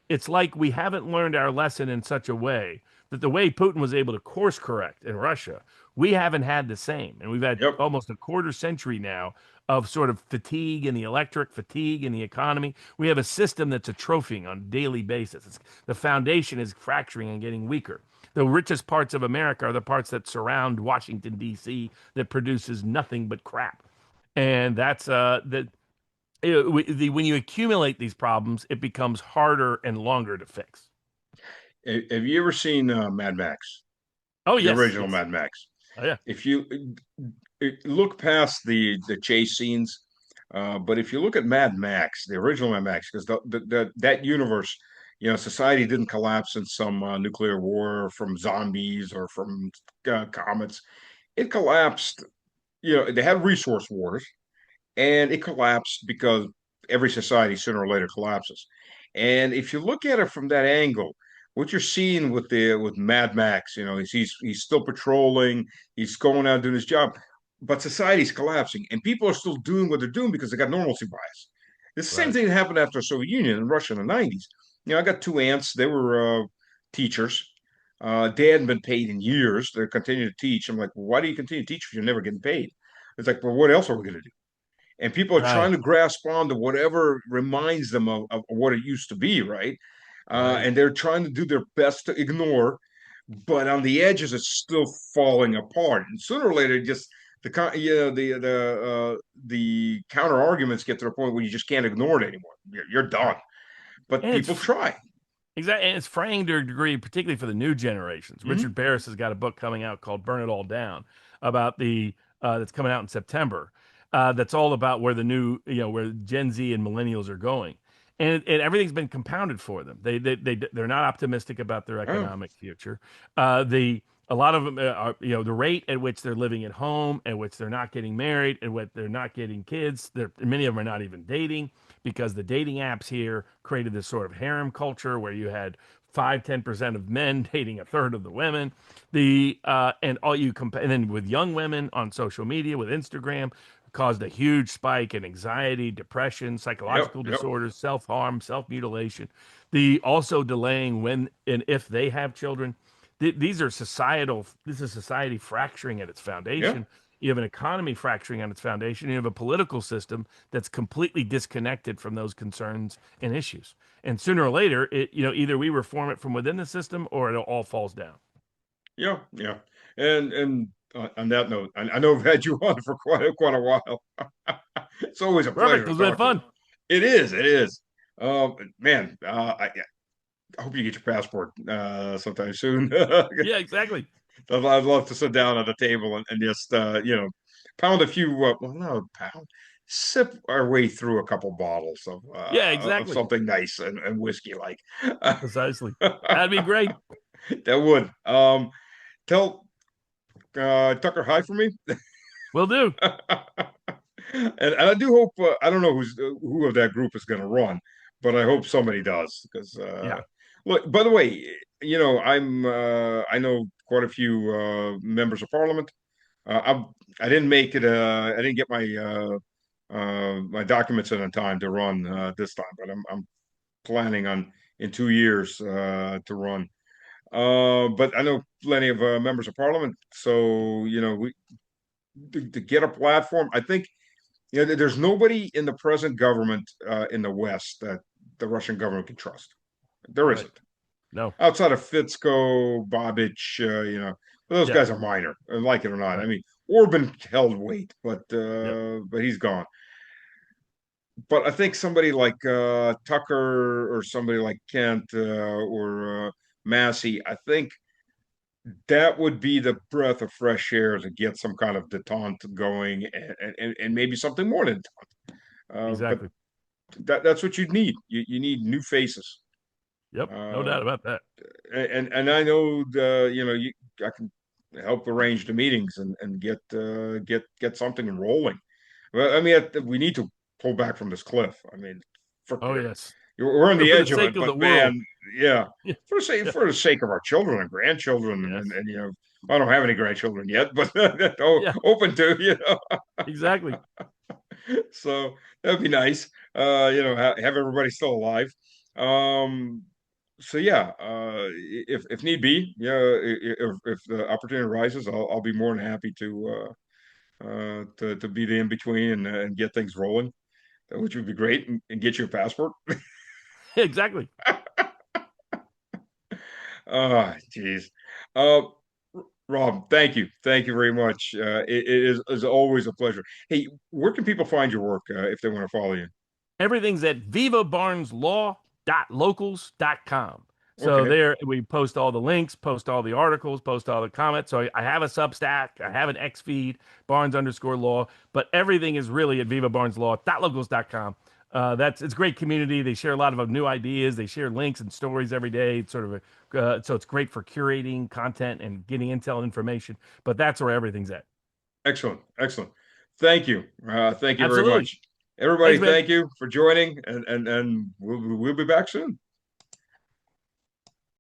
it's like we haven't learned our lesson in such a way that the way Putin was able to course correct in Russia, we haven't had the same. And we've had Yep. almost a quarter century now of sort of fatigue in the electric, fatigue in the economy. We have a system that's atrophying on a daily basis. The foundation is fracturing and getting weaker. The richest parts of America are the parts that surround Washington, D.C., that produces nothing but crap. And that's when you accumulate these problems, it becomes harder and longer to fix. Have you ever seen Mad Max, Oh the yes, original yes. Mad Max? Oh yeah. If you look past the chase scenes, but if you look at Mad Max, the original Mad Max, because that universe, society didn't collapse in some nuclear war from zombies or from comets. It collapsed. They had resource wars, and it collapsed because every society sooner or later collapses. And if you look at it from that angle, what you're seeing with Mad Max, he's still patrolling, he's going out doing his job, but society's collapsing, and people are still doing what they're doing because they got normalcy bias. The same Right. thing that happened after the Soviet Union and Russia in the '90s. I got two aunts; they were teachers. They hadn't been paid in years. They're continuing to teach. I'm like, well, why do you continue to teach if you're never getting paid? It's like, well, what else are we going to do? And people are Right. trying to grasp on to whatever reminds them of what it used to be, right? Right. And they're trying to do their best to ignore, but on the edges, it's still falling apart. And sooner or later, just the counter arguments get to the point where you just can't ignore it anymore. You're done. Right. But And people it's try. exactly, and it's fraying to a degree, particularly for the new generations. Mm-hmm. Richard Barris has got a book coming out called "Burn It All Down" about the that's coming out in September. That's all about where the new, where Gen Z and millennials are going, and everything's been compounded for them. They're not optimistic about their Oh, economic future. The A lot of them are, the rate at which they're living at home, at which they're not getting married, at which they're not getting kids. Many of them are not even dating because the dating apps here created this sort of harem culture where you had 5-10% of men dating a third of the women. And all you and then with young women on social media with Instagram caused a huge spike in anxiety, depression, yep, psychological yep, disorders, self-harm, self-mutilation. The also delaying when and if they have children. These are societal. This is society fracturing at its yeah. foundation. You have an economy fracturing on its foundation. You have a political system that's completely disconnected from those concerns and issues. And sooner or later, either we reform it from within the system or it all falls down. Yeah, yeah. And on that note, I know I've had you on for quite a while. It's always a Perfect. pleasure It to was been talk to you. fun. It is, it is. Man, I hope you get your passport sometime soon. Yeah, exactly. I'd love to sit down at a table and just pound a few. Well, no, pound. Sip our way through a couple bottles Yeah, of exactly. something nice and whiskey like. Precisely. That'd be great. That would. Tell Tucker hi for me. Will do. And I do hope I don't know who of that group is going to run, but I hope somebody does because Yeah. look. By the way, I know quite a few members of Parliament. I didn't make it. I didn't get my documents in on time to run this time, but I'm planning on in 2 years to run. But I know plenty of members of Parliament, so we to get a platform. I think there's nobody in the present government in the West that the Russian government can trust. There Right. isn't. No. Outside of Fitzko, Babic, those Yeah. guys are minor, like it or not. I Right. mean, Orban held weight, Yep. but he's gone. But I think somebody like Tucker or somebody like Kent or Massie, I think that would be the breath of fresh air to get some kind of detente going and maybe something more than but Exactly. that's what you need. You need new faces. Yep. No Uh, doubt about that. and I know I can help arrange the meetings and get something rolling. Well, I mean, we need to pull back from this cliff. I mean, for Oh yes. we're on the For the edge of sake it, of but the world. man, yeah, Yeah. Yeah. for the sake of our children and grandchildren, Yes. and I don't have any grandchildren yet, but Yeah. open to Exactly. so that'd be nice. Have everybody still alive. Um, so yeah, if need be, yeah, if the opportunity arises, I'll be more than happy to be the in between and get things rolling, which would be great, and get you a passport. Exactly. Ah, geez. Uh, Rob, thank you very much. It is always a pleasure. Hey, where can people find your work if they want to follow you? Everything's at vivabarneslaw.locals.com. So Okay. there we post all the links, post all the articles, post all the comments. So I have a Substack, I have an X feed, Barnes_law, but everything is really at vivabarneslaw.locals.com. It's a great community. They share a lot of new ideas. They share links and stories every day. It's sort of so it's great for curating content and getting intel and information. But that's where everything's at. Excellent. Excellent. Thank you. Thank you very Absolutely. much. Everybody, Thanks, man. thank you for joining, and we'll be back soon.